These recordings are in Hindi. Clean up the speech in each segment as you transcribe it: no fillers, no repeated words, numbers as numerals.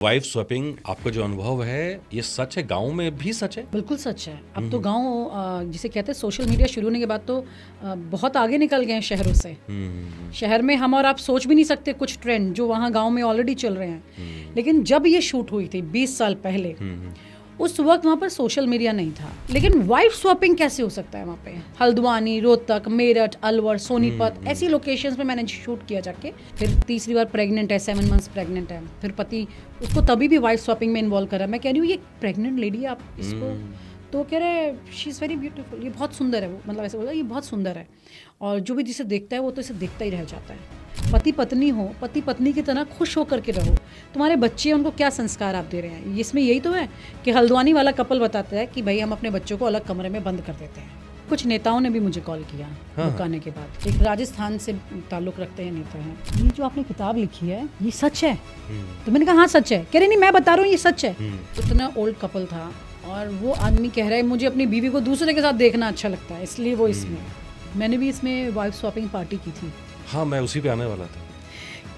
वाइफ स्वैपिंग आपका जो अनुभव है ये सच है, गांव में भी सच है? बिल्कुल सच है। अब तो गांव जिसे कहते हैं सोशल मीडिया शुरू होने के बाद तो बहुत आगे निकल गए हैं शहरों से। शहर में हम और आप सोच भी नहीं सकते कुछ ट्रेंड जो वहाँ गांव में ऑलरेडी चल रहे हैं। लेकिन जब ये शूट हुई थी 20 साल पहले, उस वक्त वहाँ पर सोशल मीडिया नहीं था। लेकिन वाइफ स्वैपिंग कैसे हो सकता है वहाँ पे? हल्द्वानी, रोहतक, मेरठ, अलवर, सोनीपत ऐसी लोकेशंस पे मैंने शूट किया जाके। फिर तीसरी बार प्रेग्नेंट है, 7 मंथ्स प्रेग्नेंट है। फिर पति उसको तभी भी वाइफ स्वैपिंग में इन्वॉल्व करा। मैं कह रही हूँ ये प्रेग्नेंट लेडी है, आप इसको तो कह रहे शी इज़ वेरी ब्यूटीफुल, ये बहुत सुंदर है। वो मतलब ऐसे बोला ये बहुत सुंदर है, और जो भी जिसे देखता है वो तो इसे देखता ही रह जाता है। पति पत्नी हो, पति पत्नी की तरह खुश होकर के रहो। तुम्हारे बच्चे उनको क्या संस्कार आप दे रहे हैं? इसमें यही तो है कि हल्द्वानी वाला कपल बताता है कि भाई हम अपने बच्चों को अलग कमरे में बंद कर देते हैं। कुछ नेताओं ने भी मुझे कॉल किया बुक आने के बाद। एक राजस्थान से ताल्लुक रखते हैं नेता हैं, ये जो आपने किताब लिखी है ये सच है? तो मैंने कहा हाँ सच है। कह रहे नहीं मैं बता रहा हूँ ये सच है। इतना ओल्ड कपल था और वो आदमी कह रहा है मुझे अपनी बीवी को दूसरे के साथ देखना अच्छा लगता है, इसलिए वो इसमें। मैंने भी इसमें वाइफ स्वैपिंग पार्टी की थी। हाँ, मैं उसी पे आने वाला था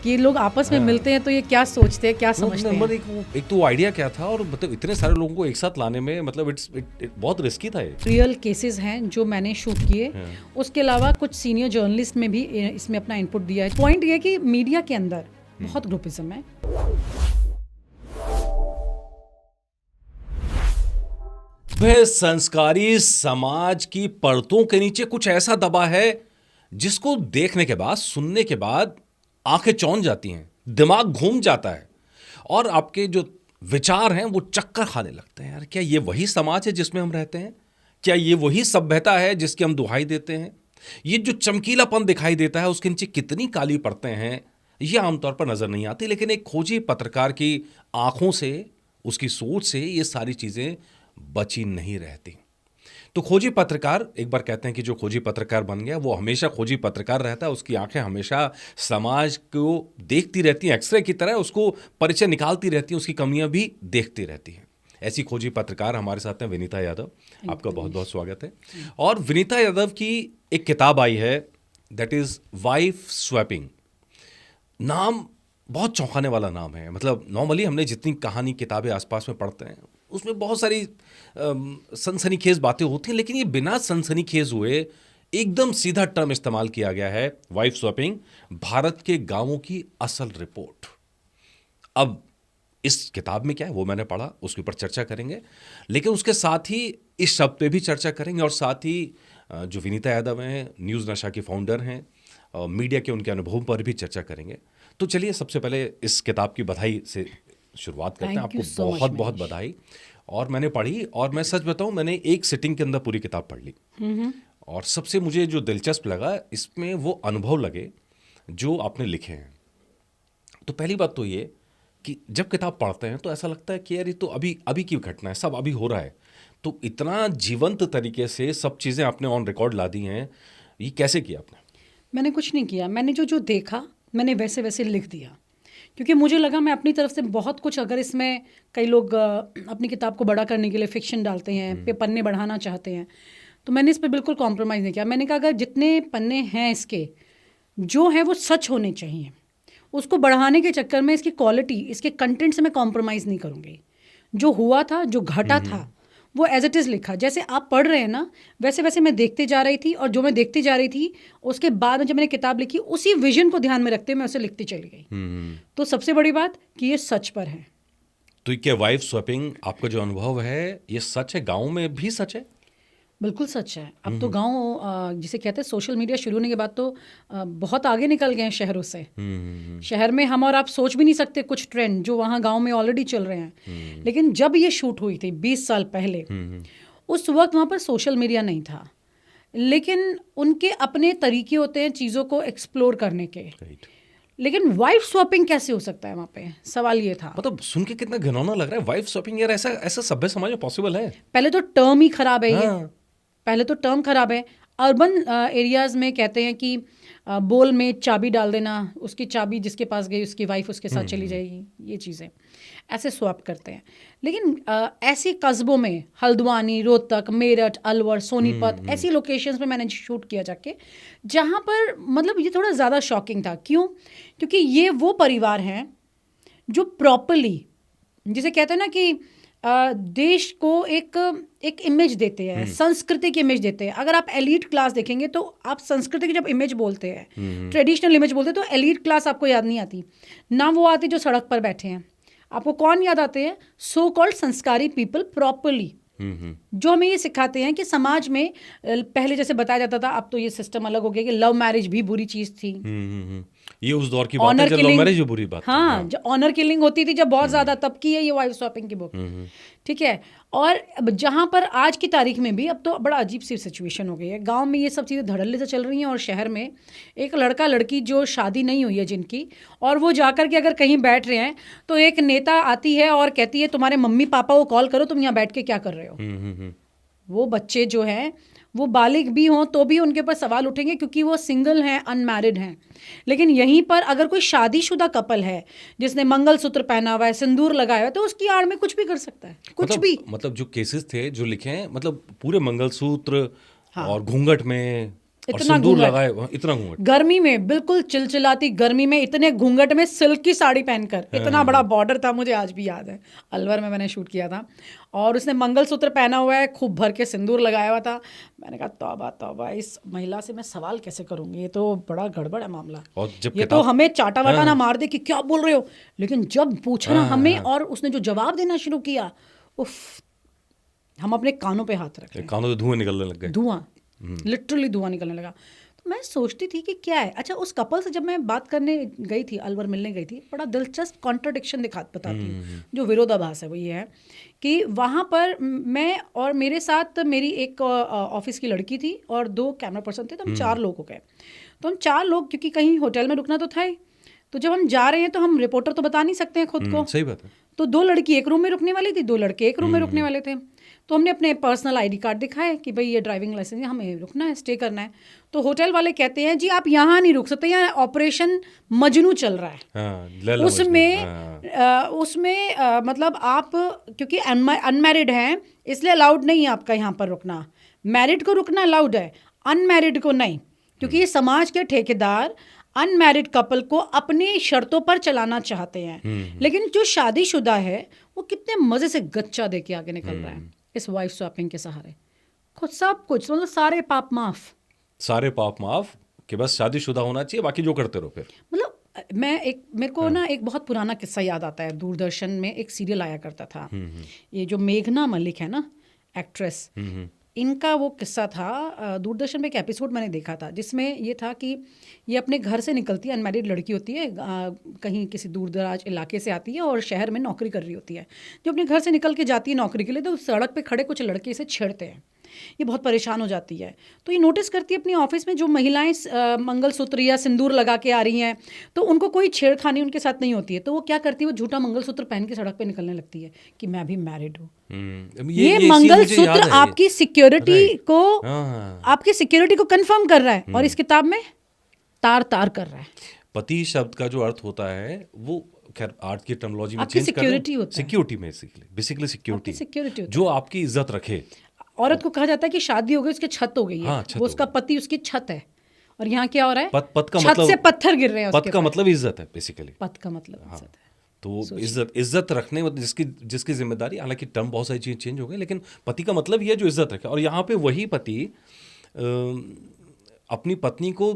कि लोग आपस में मिलते हैं तो ये क्या सोचते हैं, क्या समझते हैं। एक तो आइडिया क्या था, और मतलब इतने सारे लोगों को एक साथ लाने में मतलब इट बहुत रिस्की था ये। रियल केसेस हैं जो मैंने शूट किए। उसके अलावा कुछ सीनियर जर्नलिस्ट में भी इसमें अपना इनपुट दिया है। पॉइंट ये कि मीडिया के अंदर बहुत ग्रुपिज्म है। वह संस्कारी समाज की परतों के नीचे कुछ ऐसा दबा है जिसको देखने के बाद, सुनने के बाद आंखें चौंध जाती हैं, दिमाग घूम जाता है, और आपके जो विचार हैं वो चक्कर खाने लगते हैं। यार क्या ये वही समाज है जिसमें हम रहते हैं? क्या ये वही सभ्यता है जिसकी हम दुहाई देते हैं? ये जो चमकीलापन दिखाई देता है उसके नीचे कितनी काली परतें हैं ये आमतौर पर नजर नहीं आती। लेकिन एक खोजी पत्रकार की आंखों से, उसकी सोच से ये सारी चीजें बची नहीं रहती। तो खोजी पत्रकार, एक बार कहते हैं कि जो खोजी पत्रकार बन गया वो हमेशा खोजी पत्रकार रहता है। उसकी आंखें हमेशा समाज को देखती रहती हैं, एक्सरे की तरह उसको परिचय निकालती रहती हैं, उसकी कमियां भी देखती रहती हैं। ऐसी खोजी पत्रकार हमारे साथ हैं विनीता यादव। आपका बहुत बहुत स्वागत है। और विनीता यादव की एक किताब आई है, दैट इज वाइफ स्वैपिंग। नाम बहुत चौंकाने वाला नाम है। मतलब नॉर्मली हमने जितनी कहानी किताबें आसपास में पढ़ते हैं उसमें बहुत सारी सनसनीखेज बातें होती हैं, लेकिन ये बिना सनसनीखेज हुए एकदम सीधा टर्म इस्तेमाल किया गया है, वाइफ स्वैपिंग, भारत के गांवों की असल रिपोर्ट। अब इस किताब में क्या है वो मैंने पढ़ा, उसके ऊपर चर्चा करेंगे, लेकिन उसके साथ ही इस शब्द पे भी चर्चा करेंगे, और साथ ही जो विनीता यादव हैं, न्यूज़ नशा के फाउंडर हैं, मीडिया के उनके अनुभव पर भी चर्चा करेंगे। तो चलिए सबसे पहले इस किताब की बधाई से शुरुआत करते हैं। आपको बहुत बहुत बधाई। और मैंने पढ़ी, और मैं सच बताऊं मैंने एक सिटिंग के अंदर पूरी किताब पढ़ ली। और सबसे मुझे जो दिलचस्प लगा इसमें वो अनुभव लगे जो आपने लिखे हैं। तो पहली बात तो ये कि जब किताब पढ़ते हैं तो ऐसा लगता है कि यार ये तो अभी अभी की घटना है, सब अभी हो रहा है। तो इतना जीवंत तरीके से सब चीज़ें आपने ऑन रिकॉर्ड ला दी हैं, ये कैसे किया आपने? मैंने कुछ नहीं किया, मैंने जो देखा मैंने वैसे वैसे लिख दिया, क्योंकि मुझे लगा मैं अपनी तरफ से बहुत कुछ, अगर इसमें कई लोग अपनी किताब को बड़ा करने के लिए फिक्शन डालते हैं, पे पन्ने बढ़ाना चाहते हैं, तो मैंने इस पर बिल्कुल कॉम्प्रोमाइज़ नहीं किया। मैंने कहा अगर जितने पन्ने हैं इसके जो है वो सच होने चाहिए, उसको बढ़ाने के चक्कर में इसकी क्वालिटी, इसके कंटेंट से मैं कॉम्प्रोमाइज़ नहीं करूँगी। जो हुआ था, जो घटा था, वो एज इट इज़ लिखा। जैसे आप पढ़ रहे हैं ना, वैसे वैसे मैं देखते जा रही थी, और जो मैं देखती जा रही थी उसके बाद में जब मैंने किताब लिखी उसी विजन को ध्यान में रखते हुए मैं उसे लिखती चली गई। तो सबसे बड़ी बात कि ये सच पर है। तो क्या वाइफ स्वैपिंग आपका जो अनुभव है ये सच है, गांव में भी सच है? बिल्कुल सच है। अब तो गांव जिसे कहते हैं सोशल मीडिया शुरू होने के बाद तो बहुत आगे निकल गए हैं शहरों से। शहर में हम और आप सोच भी नहीं सकते कुछ ट्रेंड जो वहाँ गांव में ऑलरेडी चल रहे हैं। लेकिन जब ये शूट हुई थी 20 साल पहले, उस वक्त वहाँ पर सोशल मीडिया नहीं था। लेकिन उनके अपने तरीके होते हैं चीज़ों को एक्सप्लोर करने के। लेकिन वाइफ स्वैपिंग कैसे हो सकता है वहाँ पे? सवाल ये था। मतलब सुन के कितना घिनौना लग रहा है वाइफ स्वैपिंग। यार ऐसा ऐसा सभ्य समाज में पॉसिबल है? पहले तो टर्म ही खराब है। हाँ। ये पहले तो टर्म खराब है। अर्बन एरियाज़ में कहते हैं कि बोल में चाबी डाल देना, उसकी चाबी जिसके पास गई उसकी वाइफ उसके साथ चली जाएगी, ये चीज़ें ऐसे स्वैप करते हैं। लेकिन ऐसे कस्बों में हल्द्वानी, रोहतक, मेरठ, अलवर, सोनीपत ऐसी लोकेशंस पे मैंने शूट किया जाके, जहाँ पर मतलब ये थोड़ा ज़्यादा शॉकिंग था। क्यों? क्योंकि ये वो परिवार हैं जो प्रॉपरली जिसे कहते हैं ना कि देश को एक इमेज देते हैं, संस्कृति की इमेज देते हैं। अगर आप एलीट क्लास देखेंगे तो आप संस्कृति की जब इमेज बोलते हैं, ट्रेडिशनल इमेज बोलते हैं, तो एलीट क्लास आपको याद नहीं आती ना, वो आती जो सड़क पर बैठे हैं। आपको कौन याद आते हैं? सो कॉल्ड संस्कारी पीपल प्रॉपरली, जो हमें ये सिखाते हैं कि समाज में पहले जैसे बताया जाता था, अब तो ये सिस्टम अलग हो गया कि लव मैरिज भी बुरी चीज थी। ये उस दौर की बात है जब लव मैरिज भी बुरी बात थी। हाँ, जो ऑनर किलिंग होती थी जब बहुत ज्यादा, तब की है ये वाइफ स्वैपिंग की बुक। ठीक है। और जहाँ पर आज की तारीख में भी अब तो बड़ा अजीब सी सिचुएशन हो गई है, गांव में ये सब चीज़ें धड़ल्ले से चल रही हैं, और शहर में एक लड़का लड़की जो शादी नहीं हुई है जिनकी, और वो जाकर के अगर कहीं बैठ रहे हैं तो एक नेता आती है और कहती है तुम्हारे मम्मी पापा को कॉल करो, तुम यहाँ बैठ के क्या कर रहे हो। वो बच्चे जो हैं वो बालिग भी हों तो भी उनके ऊपर सवाल उठेंगे, क्योंकि वो सिंगल हैं, अनमैरिड हैं। लेकिन यहीं पर अगर कोई शादीशुदा कपल है जिसने मंगलसूत्र पहना हुआ है, सिंदूर लगाया हुआ है, तो उसकी आड़ में कुछ भी कर सकता है, कुछ भी। मतलब जो केसेस थे जो लिखे हैं, मतलब पूरे मंगलसूत्र और घूंघट में और सिंदूर लगाए, इतना घूंघट, गर्मी में बिल्कुल चिलचिलाती गर्मी में इतने घूंघट में सिल्क की साड़ी पहनकर, इतना बड़ा बॉर्डर था, मुझे आज भी याद है, अलवर में मैंने शूट किया था, और उसने मंगलसूत्र पहना हुआ है, खूब भर के सिंदूर लगाया हुआ था। मैंने कहा तौबा तौबा, इस महिला से मैं सवाल कैसे करूंगी, ये तो बड़ा गड़बड़ है मामला, और जब ये तो हमें चाटा वाटा ना मार दे कि क्या बोल रहे हो। लेकिन जब पूछा ना हमें और उसने जो जवाब देना शुरू किया, उफ, हम अपने कानों पे हाथ रख, कानों से धुआं निकलने लग गए, धुआं, लिटरली धुआं निकलने लगा। तो मैं सोचती थी कि क्या है। अच्छा, उस कपल से जब मैं बात करने गई थी, अलवर मिलने गई थी, बड़ा दिलचस्प कॉन्ट्रडिक्शन बताती हूँ, जो विरोधाभास है वो ये है कि वहाँ पर मैं और मेरे साथ मेरी एक ऑफिस की लड़की थी और 2 कैमरा पर्सन थे, तो हम 4 लोग हो गए। तो हम 4 लोग, क्योंकि कहीं होटल में रुकना तो था ही, तो जब हम जा रहे हैं तो हम रिपोर्टर तो बता नहीं सकते हैं खुद को, सही बात है। तो 2 लड़की एक रूम में रुकने वाली थी, 2 लड़के एक रूम में रुकने वाले थे। तो हमने अपने पर्सनल आईडी कार्ड दिखाए कि भाई ये ड्राइविंग लाइसेंस है, हमें रुकना है, स्टे करना है। तो होटल वाले कहते हैं जी आप यहाँ नहीं रुक सकते, यहाँ ऑपरेशन मजनू चल रहा है। उसमें मतलब आप क्योंकि अनमैरिड हैं इसलिए अलाउड नहीं है आपका यहाँ पर रुकना। मैरिड को रुकना अलाउड है, अनमैरिड को नहीं, क्योंकि ये समाज के ठेकेदार अनमैरिड कपल को अपनी शर्तों पर चलाना चाहते हैं। लेकिन जो शादीशुदा है वो कितने मजे से गच्चा दे के आगे निकल रहा है इस वाइफ स्वैपिंग के सहारे, खुद सब कुछ, मतलब सारे पाप माफ कि बस शादीशुदा होना चाहिए, बाकी जो करते रहो फिर। मतलब मेरे को ना एक बहुत पुराना किस्सा याद आता है। दूरदर्शन में एक सीरियल आया करता था, ये जो मेघना मलिक है ना, एक्ट्रेस, इनका वो किस्सा था। दूरदर्शन में एक एपिसोड मैंने देखा था जिसमें ये था कि ये अपने घर से निकलती है, अनमैरिड लड़की होती है, कहीं किसी दूर दराज इलाके से आती है और शहर में नौकरी कर रही होती है। जो अपने घर से निकल के जाती है नौकरी के लिए, तो सड़क पे खड़े कुछ लड़के इसे छेड़ते हैं, ये बहुत परेशान हो जाती है। तो ये नोटिस करती है अपनी ऑफिस में जो महिलाएं मंगलसूत्र या सिंदूर लगा के आ रही हैं, तो उनको कोई छेड़खानी उनके साथ नहीं होती है। तो वो क्या करती है, वो झूठा मंगलसूत्र पहन के सड़क पे निकलने लगती है कि मैं भी मैरिड हूँ। ये मंगलसूत्र आपकी सिक्योरिटी को कंफर्म कर रहा है, और इस किताब में तार तार कर रहा है। पति शब्द का जो अर्थ होता है वो खैर आर्ट की टर्मिनोलॉजी में चेंज सिक्योरिटी होता है, सिक्योरिटी बेसिकली सिक्योरिटी जो आपकी इज्जत रखे। औरत को कहा जाता है कि शादी हो गई, उसकी छत हो गई है, वो उसका पति उसकी छत है। और यहाँ क्या हो रहा है, पद का छत मतलब से पत्थर गिर रहे हैं। पद का मतलब इज्जत है बेसिकली, पद का मतलब इज्जत है। तो इज्जत रखने, जिसकी जिम्मेदारी, हालांकि टर्म बहुत सारी चीज़ चेंज हो गई, लेकिन पति का मतलब ये जो इज्जत रखे। और यहाँ पे वही पति अपनी पत्नी को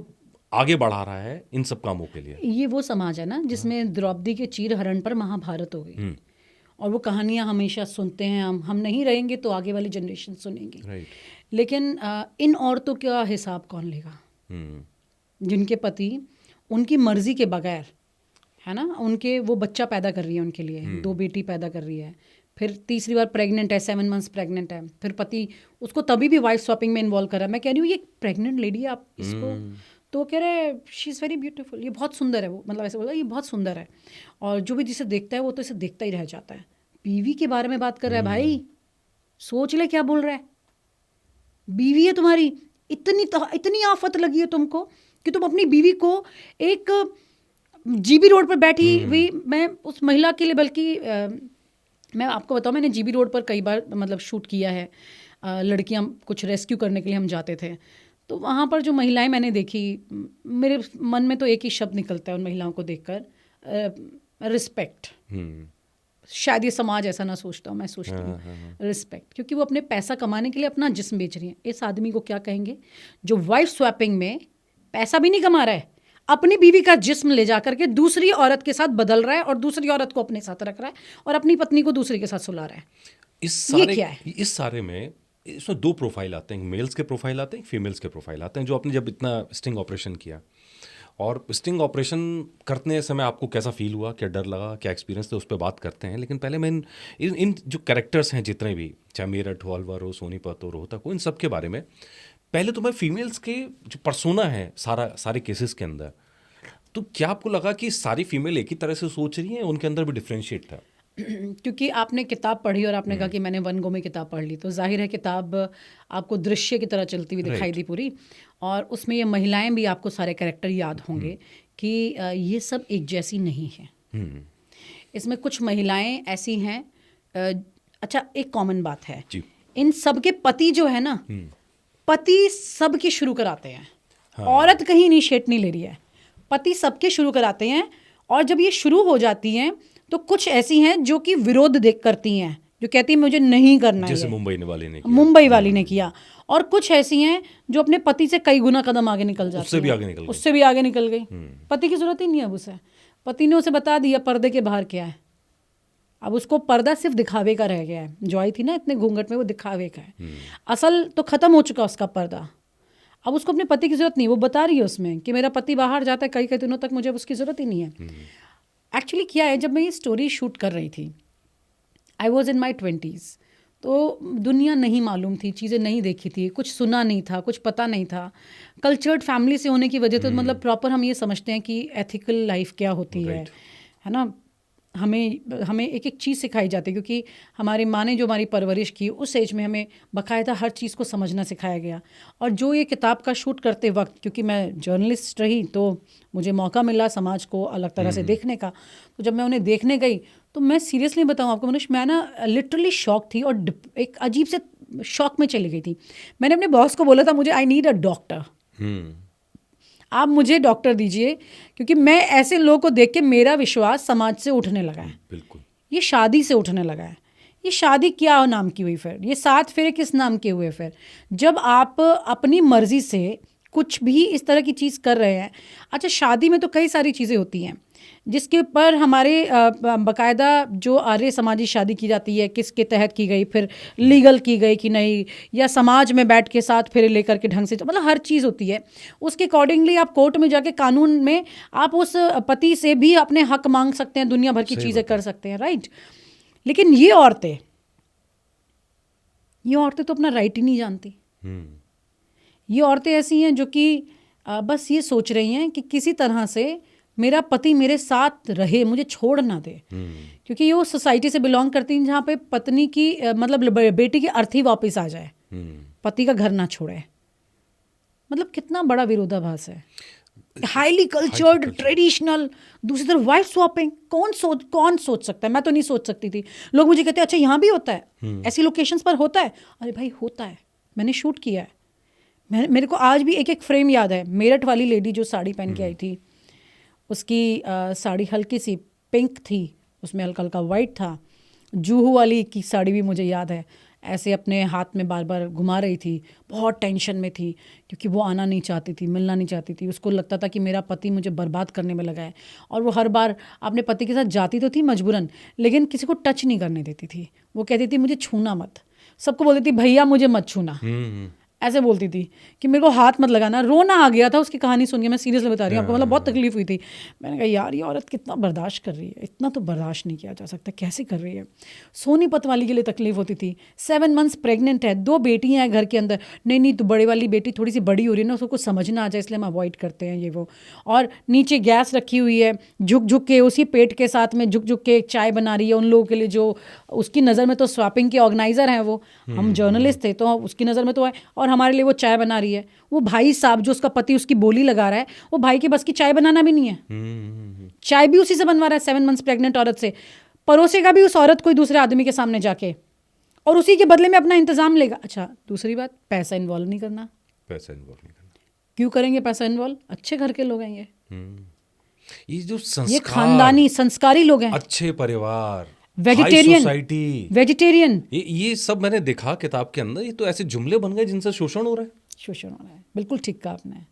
आगे बढ़ा रहा है इन सब कामों के लिए। ये वो समाज है ना जिसमें द्रौपदी के चीर हरण पर महाभारत हो गई, और वो कहानियां हमेशा सुनते हैं हम नहीं रहेंगे तो आगे वाली जनरेशन सुनेंगी। लेकिन इन औरतों का हिसाब कौन लेगा जिनके पति उनकी मर्जी के बगैर, है ना, उनके वो बच्चा पैदा कर रही है उनके लिए, 2 बेटी पैदा कर रही है, फिर तीसरी बार प्रेग्नेंट है, 7 मंथ्स प्रेग्नेंट है, फिर पति उसको तभी भी वाइफ स्वैपिंग में इन्वॉल्व कर रहा है। मैं कह रही हूँ ये प्रेग्नेंट लेडी है, आप इसको, तो कह रहे शी इज़ वेरी ब्यूटीफुल, ये बहुत सुंदर है, वो मतलब ऐसे बोला ये बहुत सुंदर है, और जो भी जिसे देखता है वो तो इसे देखता ही रह जाता है। बीवी के बारे में बात कर रहा है, भाई सोच ले क्या बोल रहा है। बीवी है तुम्हारी, इतनी आफत लगी है तुमको कि तुम अपनी बीवी को एक जीबी रोड पर बैठी हुई, मैं उस महिला के लिए, बल्कि मैं आपको बताऊं, मैंने जीबी रोड पर कई बार मतलब शूट किया है, लड़कियां कुछ रेस्क्यू करने के लिए हम जाते थे, तो वहाँ पर जो महिलाएं मैंने देखी, मेरे मन में तो एक ही शब्द निकलता है उन महिलाओं को देखकर, रिस्पेक्ट। शायद ये समाज ऐसा ना सोचता हूँ, मैं सोचती हूँ रिस्पेक्ट, क्योंकि वो अपने पैसा कमाने के लिए अपना जिस्म बेच रही हैं। इस आदमी को क्या कहेंगे जो वाइफ स्वैपिंग में पैसा भी नहीं कमा रहा है, अपनी बीवी का जिस्म ले जा करके दूसरी औरत के साथ बदल रहा है और दूसरी औरत को अपने साथ रख रहा है और अपनी पत्नी को दूसरी के साथ सुला रहा है। ये क्या है? इस सारे में इसमें दो प्रोफाइल आते हैं, मेल्स के प्रोफाइल आते हैं, फीमेल्स के प्रोफाइल आते हैं। जो आपने जब इतना स्टिंग ऑपरेशन किया, और स्टिंग ऑपरेशन करने समय आपको कैसा फील हुआ, क्या डर लगा, क्या एक्सपीरियंस थे, उस पर बात करते हैं। लेकिन पहले मैं इन जो कैरेक्टर्स हैं जितने भी, चाहे मेरठ हो, अलवर हो, सोनीपत हो, रोहतक हो, इन सब के बारे में पहले तो मैं फीमेल्स के जो पर्सोना है सारे केसेस के अंदर, तो क्या आपको लगा कि सारी फीमेल एक ही तरह से सोच रही हैं, उनके अंदर भी डिफ्रेंशिएट था? क्योंकि आपने किताब पढ़ी और आपने कहा कि मैंने वन गो में किताब पढ़ ली, तो जाहिर है किताब आपको दृश्य की तरह चलती हुई दिखाई दी पूरी, और उसमें ये महिलाएं भी आपको सारे कैरेक्टर याद होंगे कि ये सब एक जैसी नहीं है। इसमें कुछ महिलाएं ऐसी हैं, अच्छा एक कॉमन बात है जी। इन सब के पति जो है ना, पति सबके शुरू कराते हैं। औरत कहीं इनिशिएट नहीं ले रही है, पति सबके शुरू कराते हैं। और जब ये शुरू हो जाती हैं तो कुछ ऐसी हैं जो कि विरोध देख करती हैं, जो कहती हैं मुझे नहीं करना है, जैसे मुंबई वाली ने किया। और कुछ ऐसी हैं जो अपने पति से कई गुना कदम आगे निकल जाती हैं, उससे भी आगे निकल गई। पति की जरूरत ही नहीं है अब उसे, पति ने उसे बता दिया पर्दे के बाहर क्या है। अब उसको पर्दा सिर्फ दिखावे का रह गया है। जो आई थी ना इतने घूंघट में, वो दिखावे का है, असल तो खत्म हो चुका उसका पर्दा। अब उसको अपने पति की जरूरत नहीं, वो बता रही है उसमें कि मेरा पति बाहर जाता है कई कई दिनों तक, मुझे उसकी जरूरत ही नहीं है। एक्चुअली क्या है, जब मैं ये स्टोरी शूट कर रही थी, I was in my 20s, तो दुनिया नहीं मालूम थी, चीज़ें नहीं देखी थी, कुछ सुना नहीं था, कुछ पता नहीं था। कल्चर्ड फैमिली से होने की वजह से मतलब प्रॉपर हम ये समझते हैं कि एथिकल लाइफ क्या होती है ना। हमें एक एक चीज़ सिखाई जाती है, क्योंकि हमारी माँ ने जो हमारी परवरिश की, उस एज में हमें बाकायदा हर चीज़ को समझना सिखाया गया। और जो ये किताब का शूट करते वक्त, क्योंकि मैं जर्नलिस्ट रही तो मुझे मौका मिला समाज को अलग तरह से देखने का, तो जब मैं उन्हें देखने गई तो मैं सीरियसली बताऊँ आपको मनुष्य, मैं ना लिटरली शॉक थी और एक अजीब से शॉक में चली गई थी। मैंने अपने बॉस को बोला था मुझे आई नीड अ डॉक्टर, आप मुझे डॉक्टर दीजिए, क्योंकि मैं ऐसे लोगों को देख के मेरा विश्वास समाज से उठने लगा है। बिल्कुल, ये शादी से उठने लगा है। ये शादी क्या नाम की हुई, फिर ये 7 फेरे किस नाम के हुए? फिर जब आप अपनी मर्जी से कुछ भी इस तरह की चीज़ कर रहे हैं। अच्छा, शादी में तो कई सारी चीज़ें होती हैं जिसके पर हमारे बाकायदा जो आर्य समाजी शादी की जाती है, किसके तहत की गई, फिर लीगल की गई कि नहीं, या समाज में बैठ के साथ फेरे लेकर के ढंग से, मतलब हर चीज़ होती है। उसके अकॉर्डिंगली आप कोर्ट में जाके कानून में आप उस पति से भी अपने हक मांग सकते हैं, दुनिया भर की चीज़ें कर सकते हैं, राइट। लेकिन ये औरतें तो अपना राइट ही नहीं जानती। ये औरतें ऐसी हैं जो कि बस ये सोच रही हैं कि किसी तरह से मेरा पति मेरे साथ रहे, मुझे छोड़ ना दे। क्योंकि ये वो सोसाइटी से बिलोंग करती हैं जहाँ पे पत्नी की मतलब बेटी की अर्थी वापस आ जाए, पति का घर ना छोड़े। मतलब कितना बड़ा विरोधाभास है। हाईली कल्चर्ड, ट्रेडिशनल, दूसरी तरफ वाइफ स्वैपिंग। कौन सोच सकता है? मैं तो नहीं सोच सकती थी। लोग मुझे कहते हैं अच्छा यहाँ भी होता है, ऐसी लोकेशंस पर होता है। अरे भाई होता है, मैंने शूट किया है। मेरे को आज भी एक एक फ्रेम याद है। मेरठ वाली लेडी जो साड़ी पहन के आई थी, उसकी साड़ी हल्की सी पिंक थी, उसमें हल्का हल्का वाइट था। जूहू वाली की साड़ी भी मुझे याद है, ऐसे अपने हाथ में बार बार घुमा रही थी, बहुत टेंशन में थी क्योंकि वो आना नहीं चाहती थी, मिलना नहीं चाहती थी। उसको लगता था कि मेरा पति मुझे बर्बाद करने में लगा है। और वो हर बार अपने पति के साथ जाती तो थी मजबूरन, लेकिन किसी को टच नहीं करने देती थी। वो कहती थी मुझे छूना मत, सबको बोलती थी भैया मुझे मत छूना, ऐसे बोलती थी कि मेरे को हाथ मत लगाना। रोना आ गया था उसकी कहानी सुन के, मैं सीरियसली बता रही हूँ आपको, मतलब बहुत तकलीफ हुई थी। मैंने कहा यार ये औरत कितना बर्दाश्त कर रही है, इतना तो बर्दाश्त नहीं किया जा सकता, कैसे कर रही है। सोनीपत वाली के लिए तकलीफ होती थी, 7 months प्रेग्नेंट है, 2 बेटियाँ हैं घर के अंदर। नहीं तो बड़े वाली बेटी थोड़ी सी बड़ी हो रही है ना, उसको कुछ समझना आ जाए इसलिए हम अवॉइड करते हैं ये वो। और नीचे गैस रखी हुई है, झुक के उसी पेट के साथ में झुक के एक चाय बना रही है उन लोगों के लिए जो उसकी नज़र में तो स्वैपिंग के ऑर्गेनाइजर हैं। वो हम जर्नलिस्ट थे तो उसकी नज़र में तो है, और हमारे लिए वो चाय बना रही है। वो भाई साहब जो उसका पति उसकी बोली लगा रहा है, वो भाई के बस की चाय बनाना भी नहीं है। चाय भी उसी से बनवा रहा है 7 months प्रेग्नेंट औरत से, परोसेगा भी उस औरत कोई दूसरे आदमी के सामने जाके, और उसी के बदले में अपना इंतजाम लेगा। अच्छा, दूसरी बात, पैसा इन्वॉल्व नहीं करना। क्यों करेंगे पैसा इन्वॉल्व? अच्छे घर के लोग हैं ये जो संस्कार, ये खानदानी संस्कारी लोग हैं, अच्छे परिवार, वेजिटेरियन, सोसाइटी, वेजिटेरियन, ये सब मैंने देखा किताब के अंदर। ये तो ऐसे जुमले बन गए जिनसे शोषण हो रहा है। शोषण हो रहा है, बिल्कुल ठीक कहा आपने।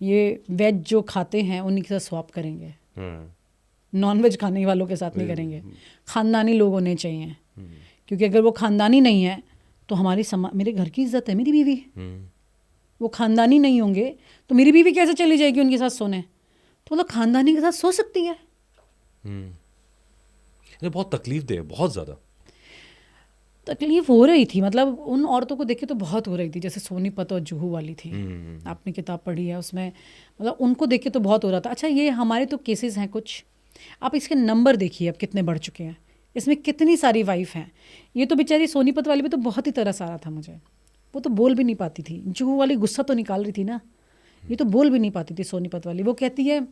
ये वेज जो खाते हैं उन्हीं के साथ स्वैप करेंगे, नॉन वेज खाने वालों के साथ नहीं करेंगे। खानदानी लोग होने चाहिए, क्योंकि अगर वो खानदानी नहीं है तो हमारी मेरे घर की इज्जत है, मेरी बीवी। वो खानदानी नहीं होंगे तो मेरी बीवी कैसे चली जाएगी उनके साथ सोने? तो मतलब खानदानी के साथ सो सकती है। ये बहुत तकलीफ दे, बहुत ज़्यादा तकलीफ हो रही थी, मतलब उन औरतों को देख के तो बहुत हो रही थी, जैसे सोनीपत और जुहू वाली थी। आपने किताब पढ़ी है, उसमें मतलब उनको देख के तो बहुत हो रहा था। अच्छा, ये हमारे तो केसेस हैं कुछ, आप इसके नंबर देखिए अब कितने बढ़ चुके हैं, इसमें कितनी सारी वाइफ हैं। ये तो बेचारी सोनीपत वाली में तो बहुत ही तरस आ रहा था मुझे, वो तो बोल भी नहीं पाती थी। जुहू वाली गुस्सा तो निकाल रही थी ना, ये तो बोल भी नहीं पाती थी सोनीपत वाली। वो कहती है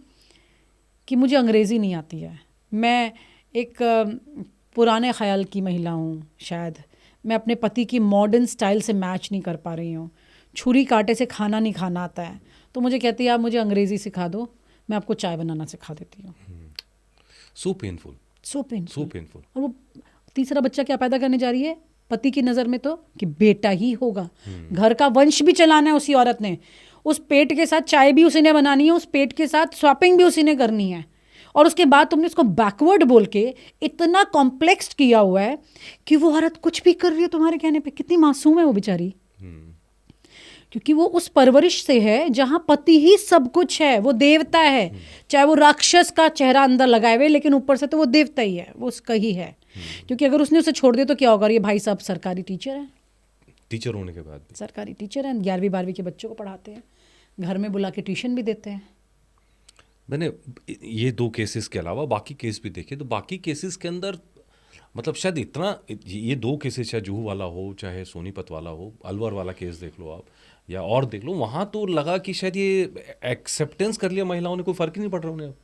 कि मुझे अंग्रेज़ी नहीं आती है, मैं एक पुराने ख्याल की महिला हूँ, शायद मैं अपने पति की मॉडर्न स्टाइल से मैच नहीं कर पा रही हूँ, छुरी कांटे से खाना नहीं खाना आता है, तो मुझे कहती है आप मुझे अंग्रेज़ी सिखा दो, मैं आपको चाय बनाना सिखा देती हूँ। So painful, so painful, so painful. और वो तीसरा बच्चा क्या पैदा करने जा रही है पति की नज़र में, तो कि बेटा ही होगा, घर का वंश भी चलाना है उसी औरत ने, उस पेट के साथ चाय भी उसी ने बनानी है, उस पेट के साथ शॉपिंग भी उसी ने करनी है। और उसके बाद तुमने उसको बैकवर्ड बोल के इतना कॉम्प्लेक्स किया हुआ है कि वो औरत कुछ भी कर रही है तुम्हारे कहने पे। कितनी मासूम है वो बेचारी, क्योंकि वो उस परवरिश से है जहाँ पति ही सब कुछ है, वो देवता है, चाहे वो राक्षस का चेहरा अंदर लगाए हुए, लेकिन ऊपर से तो वो देवता ही है, वो उसका ही है। क्योंकि अगर उसने उसे छोड़ दिया तो क्या होगा? ये भाई साहब सरकारी टीचर हैं, टीचर होने के बाद सरकारी टीचर हैं, 11वीं 12वीं के बच्चों को पढ़ाते हैं, घर में बुला के ट्यूशन भी देते हैं। मैंने ये 2 केसेस के अलावा बाकी केस भी देखे, तो बाकी केसेस के अंदर मतलब शायद इतना, ये 2 केसेस, चाहे जुहू वाला हो चाहे सोनीपत वाला हो, अलवर वाला केस देख लो आप या और देख लो, वहाँ तो लगा कि शायद ये एक्सेप्टेंस कर लिया महिलाओं ने, कोई फ़र्क ही नहीं पड़ रहा उन्हें अब।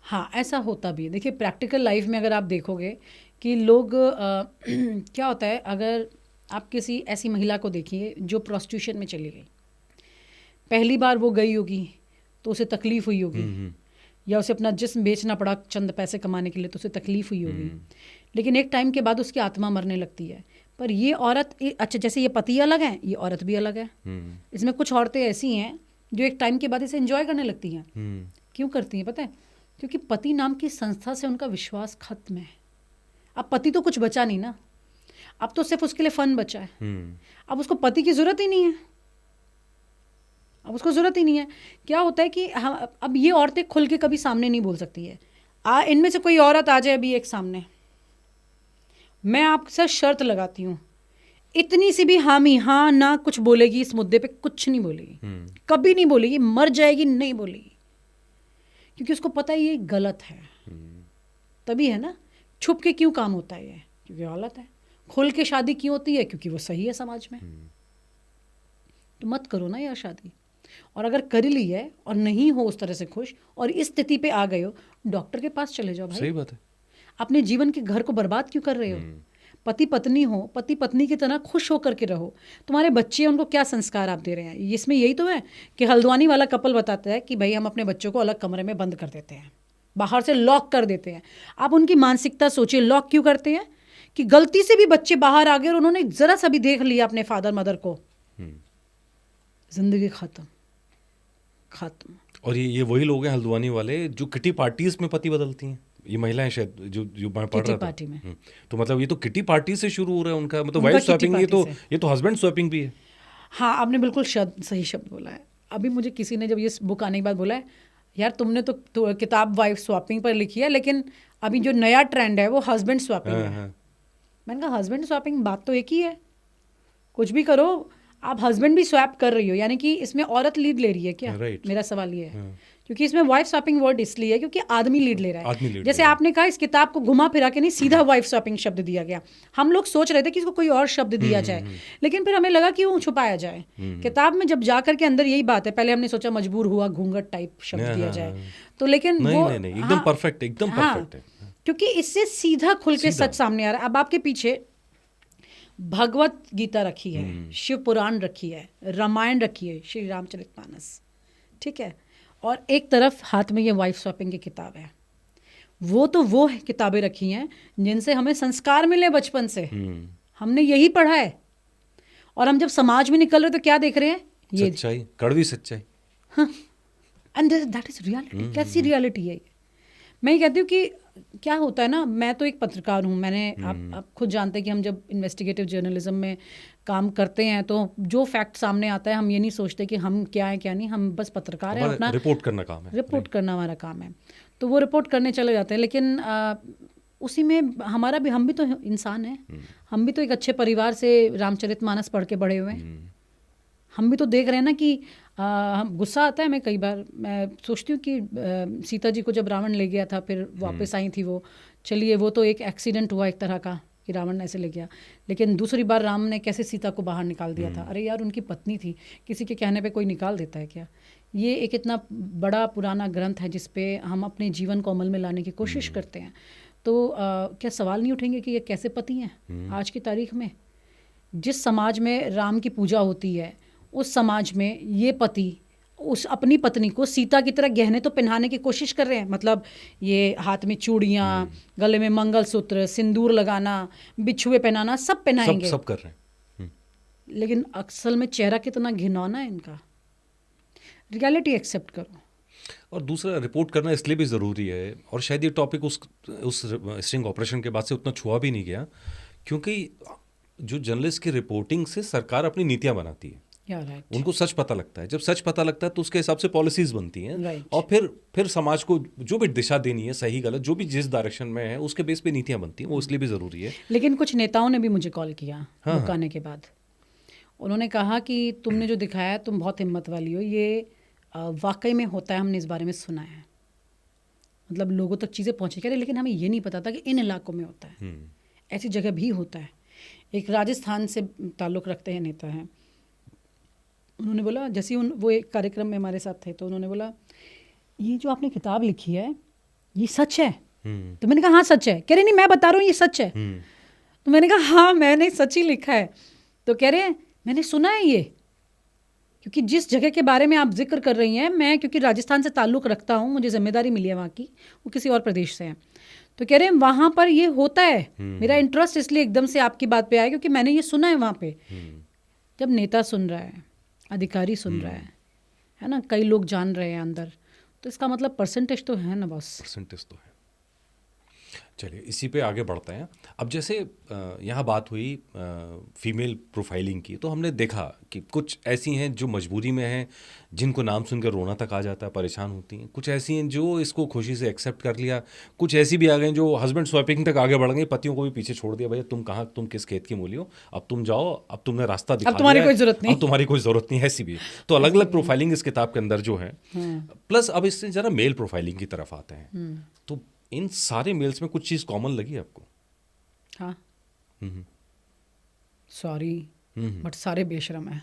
हाँ, ऐसा होता भी है। देखिए प्रैक्टिकल लाइफ में अगर आप देखोगे कि लोग क्या होता है, अगर आप किसी ऐसी महिला को देखिए जो प्रोस्टिट्यूशन में चली गई, पहली बार वो गई होगी तो उसे तकलीफ हुई होगी, या उसे अपना जिस्म बेचना पड़ा चंद पैसे कमाने के लिए तो उसे तकलीफ हुई होगी, लेकिन एक टाइम के बाद उसकी आत्मा मरने लगती है। पर ये औरत, अच्छा जैसे ये पति अलग है, ये औरत भी अलग है। इसमें कुछ औरतें ऐसी हैं जो एक टाइम के बाद इसे एंजॉय करने लगती हैं। क्यों करती हैं पता है? क्योंकि पति नाम की संस्था से उनका विश्वास खत्म है। अब पति तो कुछ बचा नहीं ना, अब तो सिर्फ उसके लिए फन बचा है। अब उसको पति की जरूरत ही नहीं है, अब उसको ज़रूरत ही नहीं है। क्या होता है कि हम अब ये औरतें खुल के कभी सामने नहीं बोल सकती है। इनमें से कोई औरत आ जाए अभी एक सामने, मैं आपसे शर्त लगाती हूँ, इतनी सी भी हामी हाँ ना कुछ बोलेगी इस मुद्दे पे, कुछ नहीं बोलेगी, कभी नहीं बोलेगी, मर जाएगी नहीं बोलेगी, क्योंकि उसको पता है ये गलत है। तभी है ना, छुप के क्यों काम होता है ये? क्योंकि गलत है। खुल के शादी क्यों होती है? क्योंकि वो सही है समाज में। तो मत करो ना यार शादी, और अगर कर ली है और नहीं हो उस तरह से खुश और इस स्थिति पे आ गए हो, डॉक्टर के पास चले जाओ भाई। सही बात है। अपने जीवन के घर को बर्बाद क्यों कर रहे हो? पति पत्नी हो, पति पत्नी की तरह खुश होकर के रहो। तुम्हारे बच्चे, उनको क्या संस्कार आप दे रहे हैं? इसमें यही तो है कि हल्द्वानी वाला कपल बताता है कि भाई हम अपने बच्चों को अलग कमरे में बंद कर देते हैं, बाहर से लॉक कर देते हैं। आप उनकी मानसिकता सोचिए, लॉक क्यों करते हैं? कि गलती से भी बच्चे बाहर आ गए और उन्होंने जरा सा भी देख लिया अपने फादर मदर को, जिंदगी खत्म खत्म। और ये वही लोग हैं हल्द्वानी वाले जो किटी पार्टीज में पति बदलती हैं, ये महिलाएं शायद जो मैं पढ़ रहा था। पार्टी में तो मतलब ये तो किटी पार्टी से शुरू हो रहा है उनका, मतलब वाइफ स्वैपिंग, ये तो हस्बैंड स्वैपिंग भी है। हाँ, आपने बिल्कुल सही शब्द बोला है। अभी मुझे किसी ने जब ये बुक आने के बाद बोला है, यार तुमने तो किताब वाइफ स्वैपिंग पर लिखी है, लेकिन अभी जो नया ट्रेंड है वो हस्बैंड स्वैपिंग है। मैंने कहा हस्बैंड स्वैपिंग बात तो एक ही है, कुछ भी करो, आप हस्बैंड भी स्वैप कर रही हो, यानी कि इसमें औरत लीड ले रही है क्या? मेरा सवाल ये है। क्योंकि इसमें वाइफ स्वैपिंग वर्ड इसलिए है क्योंकि आदमी लीड ले रहा है। जैसे आपने कहा इस किताब को घुमा फिरा के नहीं, सीधा वाइफ स्वैपिंग शब्द दिया गया। हम लोग सोच रहे थे कि इसको कोई और शब्द दिया जाए, लेकिन फिर हमें लगा कि वो छुपाया जाए। किताब में जब जा करके अंदर यही बात है। पहले हमने सोचा मजबूर हुआ घूंघट टाइप शब्द दिया जाए, तो लेकिन वो एकदम परफेक्ट, एकदम परफेक्ट है, क्योंकि इससे सीधा खुल के सच सामने आ रहा है। अब आपके पीछे भगवत गीता रखी है, शिव पुराण रखी है, रामायण रखी है, श्री रामचरितमानस, ठीक है, और एक तरफ हाथ में ये वाइफ स्वैपिंग की किताब है। वो तो वो किताबें रखी हैं जिनसे हमें संस्कार मिले बचपन से, हमने यही पढ़ा है। और हम जब समाज में निकल रहे तो क्या देख रहे हैं? ये सच्चाई, कड़वी सच्चाई। And that is reality. कैसी रियलिटी है ये? मैं ये कहती हूँ कि क्या होता है ना, मैं तो एक पत्रकार हूँ, मैंने आप खुद जानते हैं कि हम जब इन्वेस्टिगेटिव जर्नलिज्म में काम करते हैं तो जो फैक्ट सामने आता है हम ये नहीं सोचते कि हम क्या है क्या नहीं, हम बस पत्रकार हैं, अपना रिपोर्ट करना काम है, रिपोर्ट करना हमारा काम है। तो वो रिपोर्ट करने चले जाते हैं, लेकिन उसी में हमारा भी, हम भी तो इंसान हैं, हम भी तो एक अच्छे परिवार से रामचरितमानस पढ़ के बड़े हुए हैं। हम भी तो देख रहे हैं ना कि हम गुस्सा आता है। मैं कई बार मैं सोचती हूँ कि सीता जी को जब रावण ले गया था फिर वापस आई थी वो, चलिए वो तो एक एक्सीडेंट हुआ एक तरह का कि रावण ऐसे ले गया, लेकिन दूसरी बार राम ने कैसे सीता को बाहर निकाल दिया था। अरे यार, उनकी पत्नी थी, किसी के कहने पे कोई निकाल देता है क्या? ये एक इतना बड़ा पुराना ग्रंथ है जिस पे हम अपने जीवन को अमल में लाने की कोशिश करते हैं। तो क्या सवाल नहीं उठेंगे कि ये कैसे पति हैं आज की तारीख में? जिस समाज में राम की पूजा होती है उस समाज में ये पति उस अपनी पत्नी को सीता की तरह गहने तो पहनाने की कोशिश कर रहे हैं, मतलब ये हाथ में चूड़ियाँ, गले में मंगलसूत्र, सिंदूर लगाना, बिछुए पहनाना, सब पहनाएंगे, सब कर रहे हैं। लेकिन असल में चेहरा कितना घिनौना है इनका। रियलिटी एक्सेप्ट करो। और दूसरा, रिपोर्ट करना इसलिए भी ज़रूरी है, और शायद ये टॉपिक उस स्टिंग ऑपरेशन के बाद से उतना छुआ भी नहीं गया, क्योंकि जो जर्नलिस्ट की रिपोर्टिंग से सरकार अपनी नीतियाँ बनाती है। right. उनको सच पता लगता है, जब सच पता लगता है तो उसके हिसाब से पॉलिसीज बनती हैं, right. और फिर समाज को जो भी दिशा देनी है, सही गलत जो भी जिस डायरेक्शन में है उसके बेस पे नीतियां बनती हैं। वो इसलिए भी ज़रूरी है। लेकिन कुछ नेताओं ने भी मुझे कॉल किया बुक आने के बाद। उन्होंने कहा कि तुमने जो दिखाया तुम बहुत हिम्मत वाली हो, ये वाकई में होता है, हमने इस बारे में सुना है, मतलब लोगों तक चीज़ें पहुँची कह रहे, लेकिन हमें ये नहीं पता था कि इन इलाकों में होता है, ऐसी जगह भी होता है। एक राजस्थान से ताल्लुक़ रखते हैं नेता हैं, उन्होंने बोला, जैसे वो एक कार्यक्रम में हमारे साथ थे, तो उन्होंने बोला ये जो आपने किताब लिखी है ये सच है? तो मैंने कहा हाँ सच है। कह रहे नहीं, मैं बता रहा हूँ ये सच है। तो मैंने कहा हाँ मैंने सच ही लिखा है। तो कह रहे मैंने सुना है ये, क्योंकि जिस जगह के बारे में आप जिक्र कर रही हैं, मैं क्योंकि राजस्थान से ताल्लुक़ रखता हूँ, मुझे जिम्मेदारी मिली है वहाँ की, वो किसी और प्रदेश से हैं, तो कह रहे हैं वहाँ पर ये होता है। मेरा इंटरेस्ट इसलिए एकदम से आपकी बात पे आया क्योंकि मैंने ये सुना है वहाँ पे। जब नेता सुन रहा है, अधिकारी सुन रहा है ना, कई लोग जान रहे हैं अंदर, तो इसका मतलब परसेंटेज तो है ना बॉस, परसेंटेज तो है। चलिए इसी पे आगे बढ़ते हैं। अब जैसे यहाँ बात हुई फीमेल प्रोफाइलिंग की, तो हमने देखा कि कुछ ऐसी हैं जो मजबूरी में हैं, जिनको नाम सुनकर रोना तक आ जाता है, परेशान होती हैं। कुछ ऐसी हैं जो इसको खुशी से एक्सेप्ट कर लिया। कुछ ऐसी भी आ गई जो हस्बैंड स्वैपिंग तक आगे बढ़ गई, पतियों को भी पीछे छोड़ दिया, भैया तुम कहाँ, तुम किस खेत की मूली हो, अब तुम जाओ, अब तुमने रास्ता दिखा दिया, अब तुम्हारी कोई ज़रूरत नहीं, अब तुम्हारी कोई ज़रूरत नहीं। ऐसी भी तो अलग अलग प्रोफाइलिंग इस किताब के अंदर जो है। प्लस अब इससे ज़रा मेल प्रोफाइलिंग की तरफ आते हैं, तो इन सारे मेल्स में कुछ चीज़ कॉमन लगी आपको? हाँ, सॉरी बट सारे बेशरम हैं।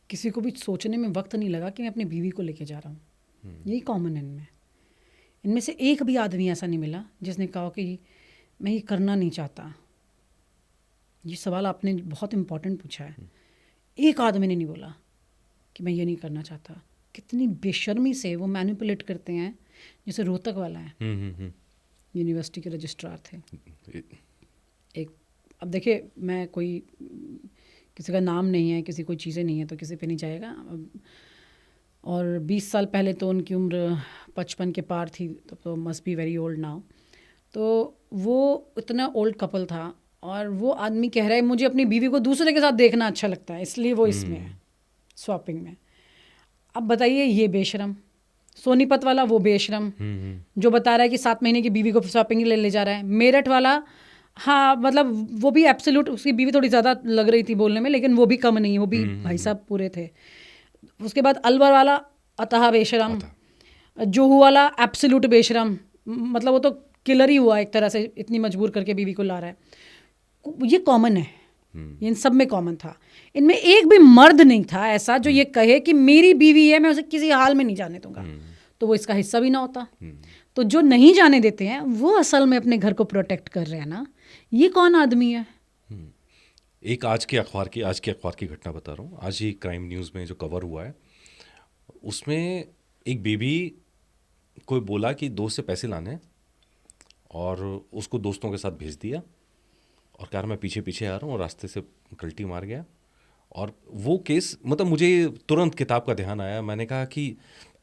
किसी को भी सोचने में वक्त नहीं लगा कि मैं अपनी बीवी को लेके जा रहा हूँ। यही कॉमन है इनमें। इनमें से एक भी आदमी ऐसा नहीं मिला जिसने कहा कि मैं ये करना नहीं चाहता। ये सवाल आपने बहुत इम्पोर्टेंट पूछा है। एक आदमी ने नहीं बोला कि मैं ये नहीं करना चाहता। कितनी बेशर्मी से वो मैनिपुलेट करते हैं। जैसे रोहतक वाला है, यूनिवर्सिटी के रजिस्ट्रार थे एक। अब देखिए, मैं कोई किसी का नाम नहीं है, किसी कोई चीज़ें नहीं है, तो किसी पे नहीं जाएगा। और 20 साल पहले तो उनकी उम्र 55 के पार थी, तो must be very old now. तो वो इतना ओल्ड कपल था, और वो आदमी कह रहा है मुझे अपनी बीवी को दूसरे के साथ देखना अच्छा लगता है, इसलिए वो इसमें है, स्वैपिंग में। अब बताइए, ये बेशरम। सोनीपत वाला वो बेशरम जो बता रहा है कि 7 महीने की बीवी को शॉपिंग ले जा रहा है। मेरठ वाला, हाँ मतलब वो भी एब्सोल्यूट, उसकी बीवी थोड़ी ज़्यादा लग रही थी बोलने में, लेकिन वो भी कम नहीं, वो भी भाई साहब पूरे थे। उसके बाद अलवर वाला अतः बेशरम, जोहू वाला एब्सोल्यूट बेशरम, मतलब वो तो किलर ही हुआ एक तरह से, इतनी मजबूर करके बीवी को ला रहा है। ये कॉमन है, इन सब में कॉमन था। इनमें एक भी मर्द नहीं था ऐसा जो ये कहे कि मेरी बीवी है, मैं उसे किसी हाल में नहीं जाने दूंगा, तो वो इसका हिस्सा भी ना होता। तो जो नहीं जाने देते हैं वो असल में अपने घर को प्रोटेक्ट कर रहे हैं ना। ये कौन आदमी है? एक आज के अखबार की घटना बता रहा हूँ। आज ही क्राइम न्यूज़ में जो कवर हुआ है, उसमें एक बीबी कोई बोला कि दोस्त से पैसे लाने हैं, और उसको दोस्तों के साथ भेज दिया, और कहा मैं पीछे पीछे आ रहा हूँ, और रास्ते से कल्टी मार गया। और वो केस, मतलब मुझे तुरंत किताब का ध्यान आया। मैंने कहा कि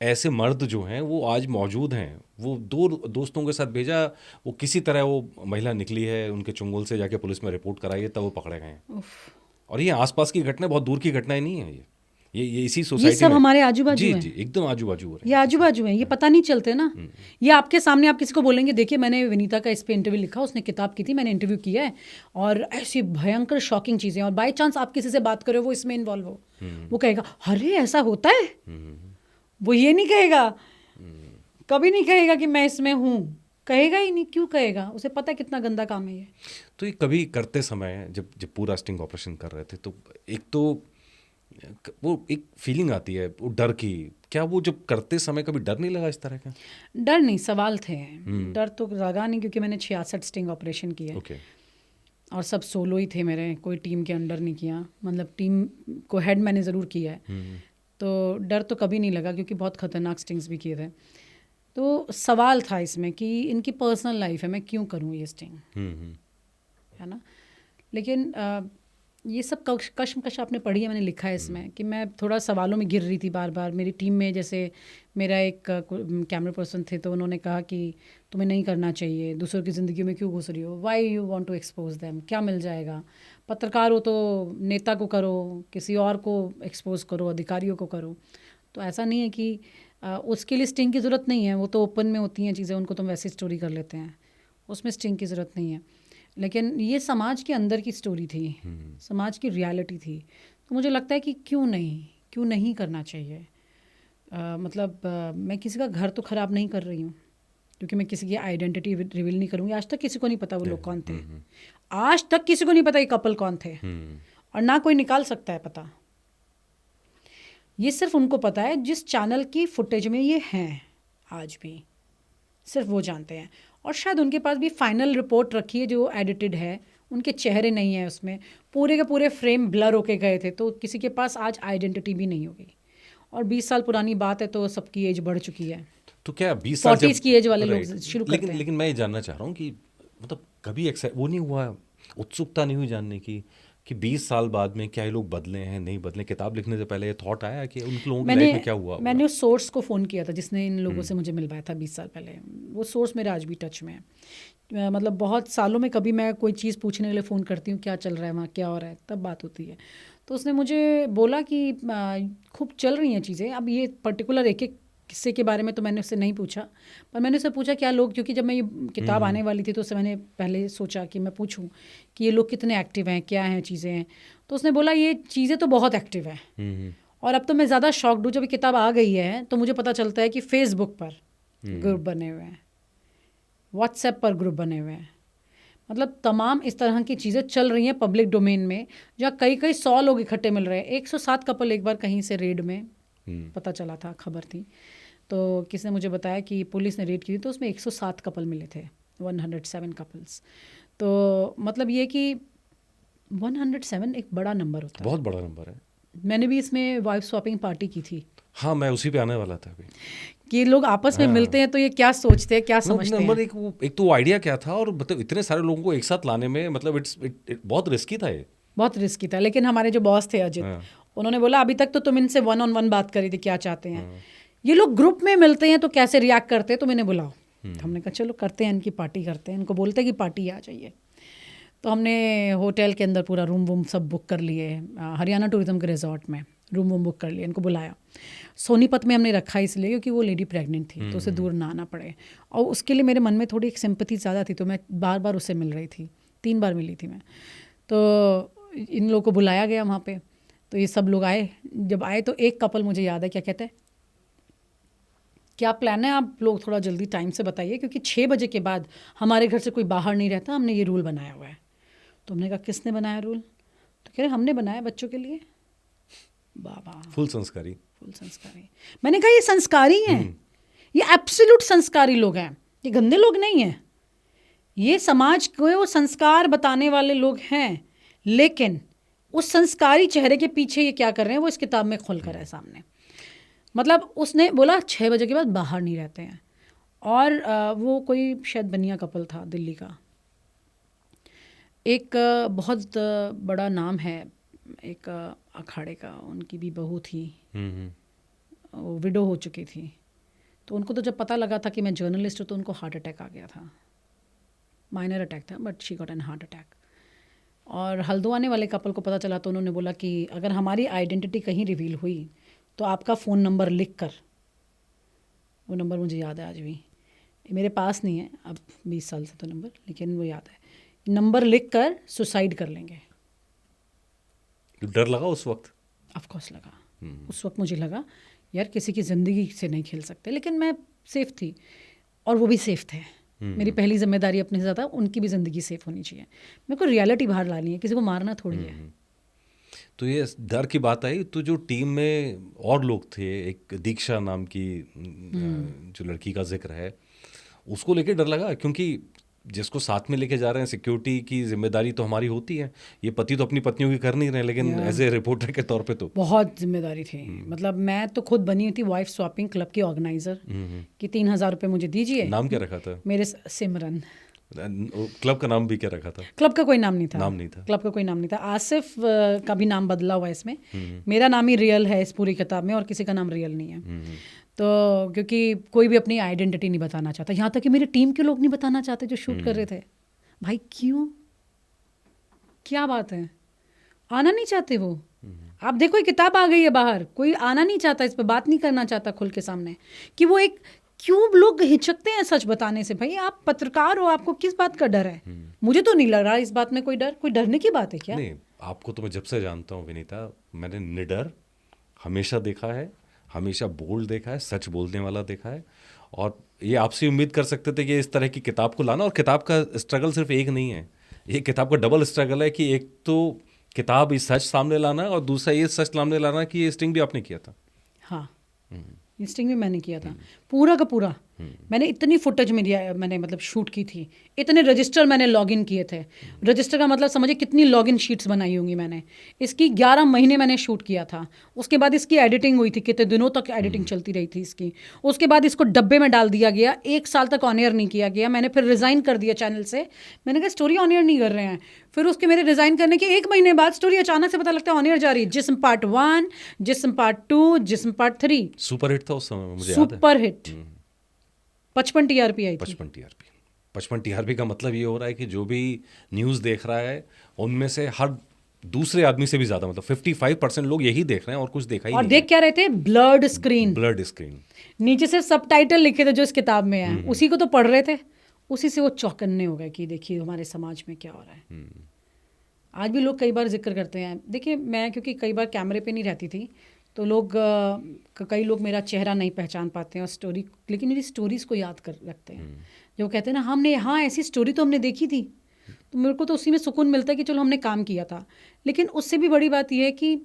ऐसे मर्द जो हैं वो आज मौजूद हैं। वो दो दोस्तों के साथ भेजा, वो किसी तरह वो महिला निकली है, उनके चुंगल से जाके पुलिस में रिपोर्ट कराई है, तब वो पकड़े गए हैं। उफ। और ये आसपास की घटना, बहुत दूर की घटनाएं नहीं है ये इसी ये सोसाइटी सब में। हमारे आजू बाजू जी है। जी, एकदम आजू बाजू हो रहे ये हैं। आजू बाजू हैं, ये पता नहीं चलते ना। ये आपके सामने आप किसी को बोलेंगे देखिए मैंने विनीता का इस पे इंटरव्यू लिखा, उसने किताब की थी, मैंने इंटरव्यू किया है, और ऐसी भयंकर शॉकिंग चीज़ें, और बाय चांस आप किसी से बात करो वो इसमें इन्वॉल्व हो, वो कहेगा अरे ऐसा होता है। वो ये नहीं कहेगा, कभी नहीं कहेगा कि मैं इसमें हूँ, कहेगा ही नहीं। क्यों कहेगा? उसे पता है कितना गंदा काम है ये। तो ये कभी करते समय, जब जब पूरा स्टिंग ऑपरेशन कर रहे थे, तो एक तो वो एक फीलिंग आती है वो डर की। क्या वो जब करते समय कभी डर नहीं लगा इस तरह का? डर नहीं, सवाल थे। डर तो लगा नहीं, क्योंकि मैंने 66 स्टिंग ऑपरेशन किए, ओके। और सब सोलो ही थे मेरे, कोई टीम के अंडर नहीं किया। मतलब टीम को हेड मैंने ज़रूर किया है, तो डर तो कभी नहीं लगा, क्योंकि बहुत ख़तरनाक स्टिंग्स भी किए थे। तो सवाल था इसमें कि इनकी पर्सनल लाइफ है, मैं क्यों करूँ ये स्टिंग, है ना। लेकिन ये सब कश्मकश आपने पढ़ी है, मैंने लिखा है इसमें, कि मैं थोड़ा सवालों में गिर रही थी बार बार। मेरी टीम में जैसे मेरा एक कैमरा पर्सन थे, तो उन्होंने कहा कि तुम्हें नहीं करना चाहिए, दूसरों की ज़िंदगी में क्यों घुस रही हो, why you want to expose them, क्या मिल जाएगा। पत्रकार हो तो नेता को करो, किसी और को एक्सपोज करो, अधिकारियों को करो। तो ऐसा नहीं है कि उसके लिए स्टिंग की ज़रूरत नहीं है, वो तो ओपन में होती हैं चीज़ें, उनको तो वैसे स्टोरी कर लेते हैं, उसमें स्टिंग की ज़रूरत नहीं है। लेकिन ये समाज के अंदर की स्टोरी थी, समाज की रियलिटी थी। तो मुझे लगता है कि क्यों नहीं करना चाहिए। मैं किसी का घर तो ख़राब नहीं कर रही हूँ, क्योंकि मैं किसी की आइडेंटिटी रिवील नहीं करूँगी। आज तक किसी को नहीं पता वो लोग कौन थे, आज तक किसी को नहीं पता ये कपल कौन थे, और ना कोई निकाल सकता है पता। ये सिर्फ उनको पता है जिस चैनल की फुटेज में ये हैं, आज भी सिर्फ वो जानते हैं। और शायद उनके पास भी फाइनल रिपोर्ट रखी है जो एडिटेड है, उनके चेहरे नहीं है उसमें, पूरे के पूरे फ्रेम ब्लर होके गए थे, तो किसी के पास आज आइडेंटिटी भी नहीं होगी। और 20 साल पुरानी बात है, तो सबकी एज बढ़ चुकी है। तो क्या 20 साल 40s की एज वाले लोग Right. शुरू करते हैं। लेकिन मैं ये जानना चाह रहा हूँ कि मतलब कभी वो नहीं हुआ, उत्सुकता नहीं हुई जानने की कि 20 साल बाद में क्या ये लोग बदले हैं, नहीं बदले? किताब लिखने से पहले ये थॉट आया कि उन लोगों की लाइफ में क्या हुआ? मैंने उस सोर्स को फ़ोन किया था जिसने इन लोगों से मुझे मिलवाया था 20 साल पहले। वो सोर्स मेरे आज भी टच में है। मतलब बहुत सालों में कभी मैं कोई चीज़ पूछने के लिए फ़ोन करती हूँ क्या चल रहा है वहाँ, क्या हो रहा है, तब बात होती है। तो उसने मुझे बोला कि खूब चल रही हैं चीज़ें। अब ये पर्टिकुलर एक एक किस्से के बारे में तो मैंने उससे नहीं पूछा, पर मैंने उससे पूछा क्या लोग, क्योंकि जब मैं ये किताब आने वाली थी तो उससे मैंने पहले सोचा कि मैं पूछूं कि ये लोग कितने एक्टिव हैं, क्या हैं चीज़ें हैं। तो उसने बोला ये चीज़ें तो बहुत एक्टिव हैं, और अब तो मैं ज़्यादा शॉक्ड हूँ, जब ये किताब आ गई है तो मुझे पता चलता है कि फेसबुक पर ग्रुप बने हुए हैं, व्हाट्सएप पर ग्रुप बने हुए हैं। मतलब तमाम इस तरह की चीज़ें चल रही हैं पब्लिक डोमेन में, जहाँ कई 100 लोग इकट्ठे मिल रहे हैं। 107 कपल एक बार कहीं से रेड में पता चला था, खबर थी, तो किसी ने मुझे बताया कि पुलिस ने रेड की थी, तो उसमें 107 कपल मिले थे, 107 कपल्स। तो मतलब ये कि 107 एक बड़ा नंबर होता है, बहुत बड़ा नंबर है। मैंने भी इसमें वाइफ स्वैपिंग पार्टी की थी। हाँ, मैं उसी पे आने वाला था अभी, कि लोग आपस में मिलते हैं तो ये क्या सोचते हैं, क्या समझते हैं। नंबर एक तो आइडिया क्या था, और मतलब इतने सारे लोगों को एक साथ लाने में, मतलब बहुत रिस्की था ये, बहुत रिस्की था। लेकिन हमारे जो बॉस थे अजित, उन्होंने बोला अभी तक तो तुम इनसे 1-on-1 बात करी थी, क्या चाहते हैं। ये लोग ग्रुप में मिलते हैं तो कैसे रिएक्ट करते हैं, तो मैंने बुलाओ। तो हमने कहा चलो करते हैं, इनकी पार्टी करते हैं, इनको बोलते हैं कि पार्टी आ जाइए। तो हमने होटल के अंदर पूरा रूम वूम सब बुक कर लिए, हरियाणा टूरिज्म के रिजॉर्ट में रूम वूम बुक कर लिए, इनको बुलाया। सोनीपत में हमने रखा इसलिए क्योंकि वो लेडी प्रेग्नेंट थी, तो उसे दूर ना आना पड़े, और उसके लिए मेरे मन में थोड़ी एक सिंपैथी ज़्यादा थी, तो मैं बार बार उससे मिल रही थी, 3 बार मिली थी मैं। तो इन लोगों को बुलाया गया वहाँ पे, तो ये सब लोग आए। जब आए तो एक कपल मुझे याद है, क्या कहते हैं, क्या प्लान है, आप लोग थोड़ा जल्दी टाइम से बताइए, क्योंकि 6 बजे के बाद हमारे घर से कोई बाहर नहीं रहता, हमने ये रूल बनाया हुआ है। तो हमने कहा किसने बनाया रूल? तो कह रहे हमने बनाया बच्चों के लिए। बाबा, फुल संस्कारी। मैंने कहा ये संस्कारी हैं, ये एब्सोल्यूट संस्कारी लोग हैं, ये गंदे लोग नहीं हैं, ये समाज को संस्कार बताने वाले लोग हैं। लेकिन उस संस्कारी चेहरे के पीछे ये क्या कर रहे हैं, वो इस किताब में खुल कर है सामने। मतलब उसने बोला 6 बजे के बाद बाहर नहीं रहते हैं, और वो कोई शायद बनिया कपल था दिल्ली का, एक बहुत बड़ा नाम है एक अखाड़े का, उनकी भी बहू थी, वो विडो हो चुकी थी। तो उनको तो जब पता लगा था कि मैं जर्नलिस्ट हूँ तो उनको हार्ट अटैक आ गया था, माइनर अटैक था but she got an heart attack. और हल्द्वानी वाले कपल को पता चला तो उन्होंने बोला कि अगर हमारी आइडेंटिटी कहीं रिवील हुई तो आपका फ़ोन नंबर लिख कर, वो नंबर मुझे याद है आज भी, मेरे पास नहीं है अब 20 साल से तो नंबर, लेकिन वो याद है, नंबर लिख कर सुसाइड कर लेंगे। डर लगा उस वक्त? ऑफ कोर्स लगा। उस वक्त मुझे लगा यार किसी की ज़िंदगी से नहीं खेल सकते, लेकिन मैं सेफ थी और वो भी सेफ थे। मेरी पहली जिम्मेदारी अपने से ज़्यादा उनकी भी ज़िंदगी सेफ होनी चाहिए। मेरे को रियलिटी बाहर लानी है, किसी को मारना थोड़ी है। तो ये डर की बात आई तो जो टीम में और लोग थे, एक दीक्षा नाम की जो लड़की का जिक्र है, उसको लेके डर लगा? क्योंकि जिसको साथ में लेके जा रहे हैं, सिक्योरिटी की जिम्मेदारी तो हमारी होती है। ये पति तो अपनी पत्नियों की कर नहीं रहे, लेकिन एज ए रिपोर्टर के तौर पे तो बहुत जिम्मेदारी थी। मतलब मैं तो खुद बनी हुई थी वाइफ स्वैपिंग क्लब की ऑर्गेनाइजर कि 3,000 रुपये मुझे दीजिए। नाम क्या रखा था? मेरे सिमरन। क्लब का नाम भी क्या रखा था? क्लब का कोई नाम नहीं था। नाम नहीं था। क्लब का कोई नाम नहीं था। आसिफ का भी नाम बदला हुआ है इसमें। मेरा नाम ही रियल है इस पूरी किताब में और किसी का नाम रियल नहीं है। तो क्योंकि कोई भी अपनी आइडेंटिटी नहीं बताना चाहता, यहाँ तक कि मेरी टीम के लोग नहीं बताना चाहते जो शूट कर रहे थे। भाई क्यों, क्या बात है, आना नहीं चाहते वो? आप देखो ये किताब आ गई है बाहर, कोई आना नहीं चाहता, इस पर बात नहीं करना चाहता खुल के सामने कि वो एक, क्यों लोग हिचकते हैं सच बताने से? भाई आप पत्रकार हो, आपको किस बात का डर है? मुझे तो नहीं लग रहा इस बात में कोई डर, कोई डरने की बात है क्या? नहीं, आपको तो मैं जब से जानता हूँ विनीता, मैंने निडर हमेशा देखा है, हमेशा बोल्ड देखा है, सच बोलने वाला देखा है। और ये आपसे उम्मीद कर सकते थे कि इस तरह की किताब को लाना, और किताब का स्ट्रगल सिर्फ एक नहीं है, ये किताब का डबल स्ट्रगल है कि एक तो किताब इस सच सामने लाना और दूसरा ये सच सामने लाना कि ये स्टिंग भी आपने किया था। हाँ, ये स्टिंग भी मैंने किया था पूरा का पूरा। मैंने इतनी फुटेज मैंने मतलब शूट की थी, इतने रजिस्टर मैंने लॉगिन किए थे। रजिस्टर का मतलब समझिए कितनी लॉगिन शीट्स बनाई होंगी मैंने। इसकी 11 महीने मैंने शूट किया था। उसके बाद इसकी एडिटिंग हुई थी, कितने दिनों तक एडिटिंग चलती रही थी इसकी। उसके बाद इसको डब्बे में डाल दिया गया, 1 साल तक ऑन एयर नहीं किया गया। मैंने फिर रिज़ाइन कर दिया चैनल से, मैंने कहा स्टोरी ऑन एयर नहीं कर रहे हैं। फिर उसके मेरे रिज़ाइन करने के 1 महीने बाद स्टोरी अचानक से पता लगता है ऑन एयर जा रही है। जिस्म पार्ट 1, जिस्म पार्ट 2, जिस्म पार्ट 3। सुपर हिट था उस समय, मुझे याद है। सुपर हिट, 55 टीआरपी आई थी। 55 टीआरपी का मतलब ये हो रहा है कि जो भी न्यूज़ देख रहा है उनमें से हर दूसरे आदमी से भी ज़्यादा, मतलब 55% लोग यही देख रहे हैं और कुछ देखा ही और नहीं। देख क्या रहे थे? Blurred screen. ब्लर्ड स्क्रीन, नीचे सिर्फ सबटाइटल लिखे थे जो इस किताब में है, उसी को तो पढ़ रहे थे। उसी से वो चौकन्ने हो गए कि देखिए हमारे समाज में क्या हो रहा है। आज भी लोग कई बार जिक्र करते हैं। देखिए मैं क्योंकि कई बार कैमरे पे नहीं रहती थी तो लोग कई लोग मेरा चेहरा नहीं पहचान पाते हैं और स्टोरी, लेकिन मेरी स्टोरीज़ को याद कर रखते हैं। जो कहते हैं ना, हमने हाँ ऐसी स्टोरी तो हमने देखी थी, तो मेरे को तो उसी में सुकून मिलता है कि चलो हमने काम किया था। लेकिन उससे भी बड़ी बात यह है कि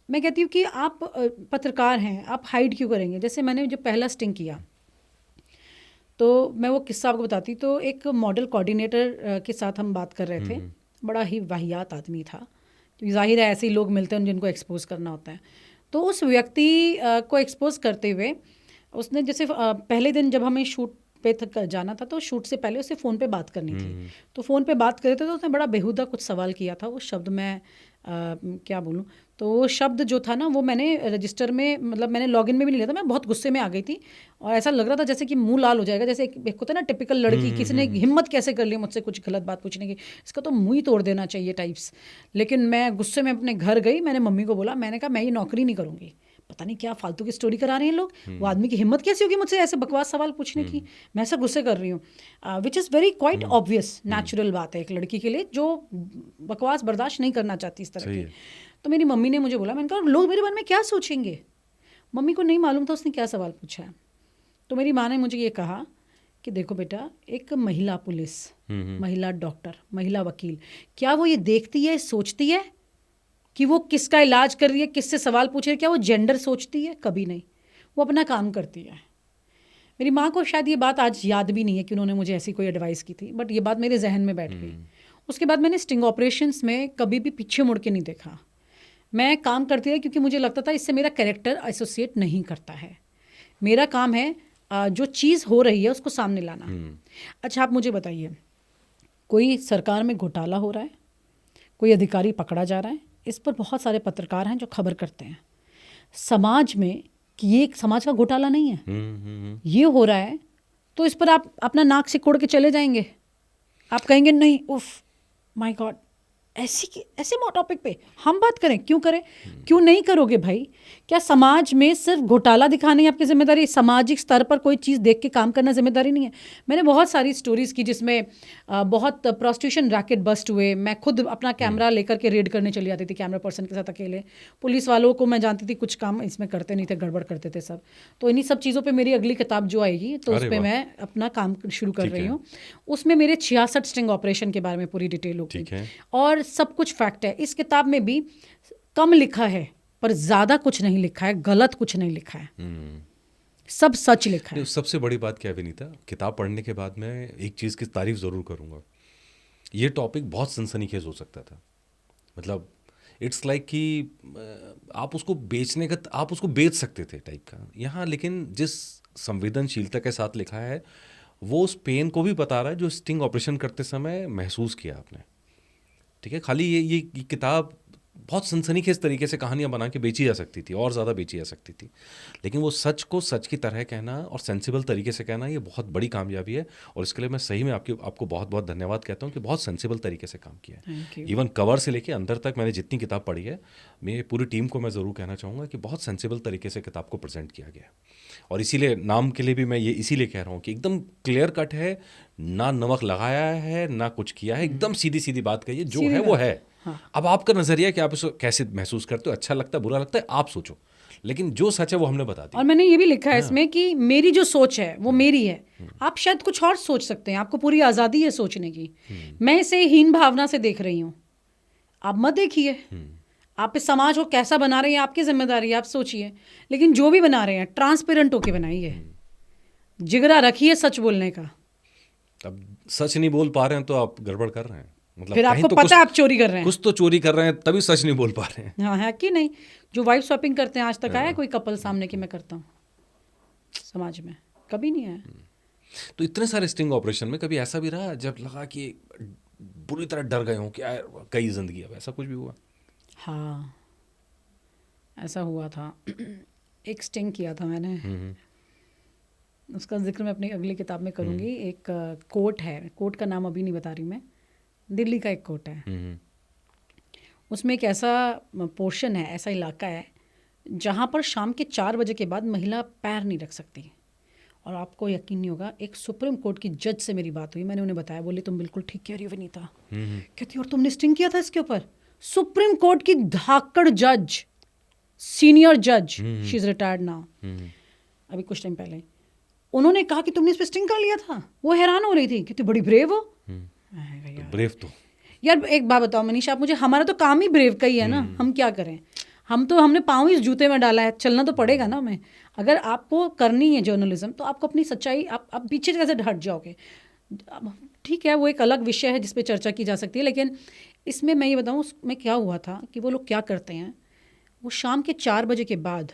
मैं कहती हूँ कि आप पत्रकार हैं, आप हाइड क्यों करेंगे? जैसे मैंने जो पहला स्टिंग किया तो मैं वो किस्सा आपको बताती। तो एक मॉडल कोऑर्डिनेटर के साथ हम बात कर रहे थे, बड़ा ही वाहियात आदमी था। तो जाहिर है ऐसे ही लोग मिलते हैं जिनको एक्सपोज करना होता है। तो उस व्यक्ति को एक्सपोज करते हुए उसने जैसे पहले दिन जब हमें शूट पे जाना था तो शूट से पहले उसे फ़ोन पे बात करनी थी। तो फ़ोन पे बात कर रहे थे तो उसने बड़ा बेहुदा कुछ सवाल किया था। वो शब्द मैं क्या बोलूँ, तो वो शब्द जो था ना वो मैंने रजिस्टर में, मतलब मैंने लॉगिन में भी नहीं लिया था। मैं बहुत गुस्से में आ गई थी और ऐसा लग रहा था जैसे कि मुंह लाल हो जाएगा। जैसे एक होता है ना टिपिकल लड़की, किसी ने हिम्मत कैसे कर ली मुझसे कुछ गलत बात पूछने की, इसका तो मुँह ही तोड़ देना चाहिए टाइप्स। लेकिन मैं गुस्से में अपने घर गई, मैंने मम्मी को बोला, मैंने कहा मैं ये नौकरी नहीं करूँगी, पता नहीं क्या फालतू की स्टोरी करा रहे हैं लोग। वो आदमी की हिम्मत कैसी होगी मुझसे ऐसे बकवास सवाल पूछने की, मैं ऐसा गुस्से कर रही हूँ। Which is very quite obvious, natural बात है एक लड़की के लिए जो बकवास बर्दाश्त नहीं करना चाहती इस तरह की। तो मेरी मम्मी ने मुझे बोला, मैंने कहा लोग मेरे मन में क्या सोचेंगे? मम्मी को नहीं मालूम था उसने क्या सवाल पूछा है। तो मेरी माँ ने मुझे ये कहा कि देखो बेटा, एक महिला पुलिस, महिला डॉक्टर, महिला वकील, क्या वो ये देखती है, सोचती है कि वो किसका इलाज कर रही है, किससे सवाल पूछ रही है? क्या वो जेंडर सोचती है? कभी नहीं। वो अपना काम करती है। मेरी माँ को शायद ये बात आज याद भी नहीं है कि उन्होंने मुझे ऐसी कोई एडवाइस की थी, बट ये बात मेरे जहन में बैठ गई। उसके बाद मैंने स्टिंग ऑपरेशंस में कभी भी पीछे मुड़ के नहीं देखा। मैं काम करती रही क्योंकि मुझे लगता था इससे मेरा कैरेक्टर एसोसिएट नहीं करता है। मेरा काम है जो चीज़ हो रही है उसको सामने लाना। अच्छा, आप मुझे बताइए, कोई सरकार में घोटाला हो रहा है, कोई अधिकारी पकड़ा जा रहा है, इस पर बहुत सारे पत्रकार हैं जो खबर करते हैं समाज में कि ये एक समाज का घोटाला नहीं है, ये हो रहा है, तो इस पर आप अपना नाक सिकोड़ के चले जाएंगे। आप कहेंगे नहीं, उफ माय गॉड, ऐसे टॉपिक पे हम बात करें, क्यों करें? क्यों नहीं करोगे भाई? क्या समाज में सिर्फ घोटाला दिखाना ही आपकी जिम्मेदारी? सामाजिक स्तर पर कोई चीज़ देख के काम करना जिम्मेदारी नहीं है? मैंने बहुत सारी स्टोरीज की जिसमें बहुत प्रोस्टिट्यूशन रैकेट बस्ट हुए। मैं खुद अपना कैमरा लेकर के रेड करने चली जाती थी, कैमरा पर्सन के साथ अकेले। पुलिस वालों को मैं जानती थी कुछ काम इसमें करते नहीं थे, गड़बड़ करते थे सब। तो इन्हीं सब चीज़ों पर मेरी अगली किताब जो आएगी तो उस पर मैं अपना काम शुरू कर रही हूँ। उसमें मेरे 66 स्टिंग ऑपरेशन के बारे में पूरी डिटेल होगी और सब कुछ फैक्ट है। इस किताब में भी कम लिखा है पर ज़्यादा कुछ नहीं लिखा है, गलत कुछ नहीं लिखा है, सब सच लिखा है। सबसे बड़ी बात क्या है विनीता, किताब पढ़ने के बाद मैं एक चीज़ की तारीफ ज़रूर करूँगा, ये टॉपिक बहुत सनसनीखेज हो सकता था। मतलब इट्स लाइक कि आप उसको बेचने का, आप उसको बेच सकते थे टाइप का यहाँ, लेकिन जिस संवेदनशीलता के साथ लिखा है वो उस पेन को भी बता रहा है जो स्टिंग ऑपरेशन करते समय महसूस किया आपने। ठीक है, खाली ये किताब बहुत सनसनीखेज तरीके से कहानियाँ बना के बेची जा सकती थी और ज़्यादा बेची जा सकती थी, लेकिन वो सच को सच की तरह कहना और सेंसिबल तरीके से कहना, ये बहुत बड़ी कामयाबी है। और इसके लिए मैं सही में आपको बहुत बहुत धन्यवाद कहता हूँ कि बहुत सेंसिबल तरीके से काम किया है। इवन कवर से लेके अंदर तक मैंने जितनी किताब पढ़ी है, मेरी पूरी टीम को मैं ज़रूर कहना चाहूँगा कि बहुत सेंसिबल तरीके से किताब को प्रेजेंट किया गया है। और इसीलिए नाम के लिए भी मैं ये इसीलिए कह रहा हूँ कि एकदम क्लियर कट है, ना नमक लगाया है ना कुछ किया है, एकदम सीधी सीधी बात कही है, जो है वो है। हाँ। अब आपका नजरिया कि आप इसको कैसे महसूस करते हो, अच्छा लगता है बुरा लगता है आप सोचो, लेकिन जो सच है वो हमने बता दिया। और मैंने ये भी लिखा है इसमें कि मेरी जो सोच है वो मेरी है, आप शायद कुछ और सोच सकते हैं, आपको पूरी आज़ादी है सोचने की। मैं इसे हीन भावना से देख रही हूँ, आप मत देखिए। आप इस समाज को कैसा बना रहे हैं आपकी जिम्मेदारी है, आप सोचिए। लेकिन जो भी बना रहे हैं ट्रांसपेरेंट होके बनाइए, जिगरा रखिए सच बोलने का। अब सच नहीं बोल पा रहे हैं तो आप गड़बड़ कर रहे हैं, मतलब फिर आपको पता है आप चोरी कर रहे हैं, कुछ तो चोरी कर रहे हैं तभी सच नहीं बोल पा रहे हैं। हाँ है कि नहीं? जो वाइफ स्वैपिंग करते हैं, आज तक आया कोई कपल सामने कि मैं करता हूँ? समाज में कभी नहीं आया। तो इतने सारे स्टिंग ऑपरेशन में कभी ऐसा भी रहा जब लगा कि बुरी तरह डर गए हो क्या कई जिंदगी, अब ऐसा कुछ भी हुआ? हाँ ऐसा हुआ था। एक स्टिंग किया था मैंने, उसका जिक्र मैं अपनी अगली किताब में करूँगी। एक कोर्ट है, कोर्ट का नाम अभी नहीं बता रही मैं, दिल्ली का एक कोर्ट है। उसमें एक ऐसा पोर्शन है, ऐसा इलाका है जहाँ पर शाम के 4 बजे के बाद महिला पैर नहीं रख सकती। और आपको यकीन नहीं होगा, एक सुप्रीम कोर्ट की जज से मेरी बात हुई, मैंने उन्हें बताया, बोली तुम बिल्कुल ठीक कह रही हो विनीता। कहती और तुमने स्टिंग किया था इसके ऊपर? सुप्रीम कोर्ट की धाकड़ जज, सीनियर जज, शी इज रिटायर्ड नाउ, अभी कुछ टाइम पहले, उन्होंने कहा कि तुमने इस पर स्टिंग कर लिया था। वो हैरान हो रही थी, कहती बड़ी ब्रेव हो। तो ब्रेव तो यार एक बात बताओ मनीषा, आप मुझे, हमारा तो काम ही ब्रेव का ही है ना, हम क्या करें? हमने पाँव इस जूते में डाला है, चलना तो पड़ेगा ना हमें। अगर आपको करनी है जर्नलिज्म तो आपको अपनी सच्चाई, आप पीछे कैसे हट जाओगे? ठीक है, वो एक अलग विषय है जिस पे चर्चा की जा सकती है, लेकिन इसमें मैं ये बताऊँ उसमें क्या हुआ था कि वो लोग क्या करते हैं, वो शाम के 4 बजे के बाद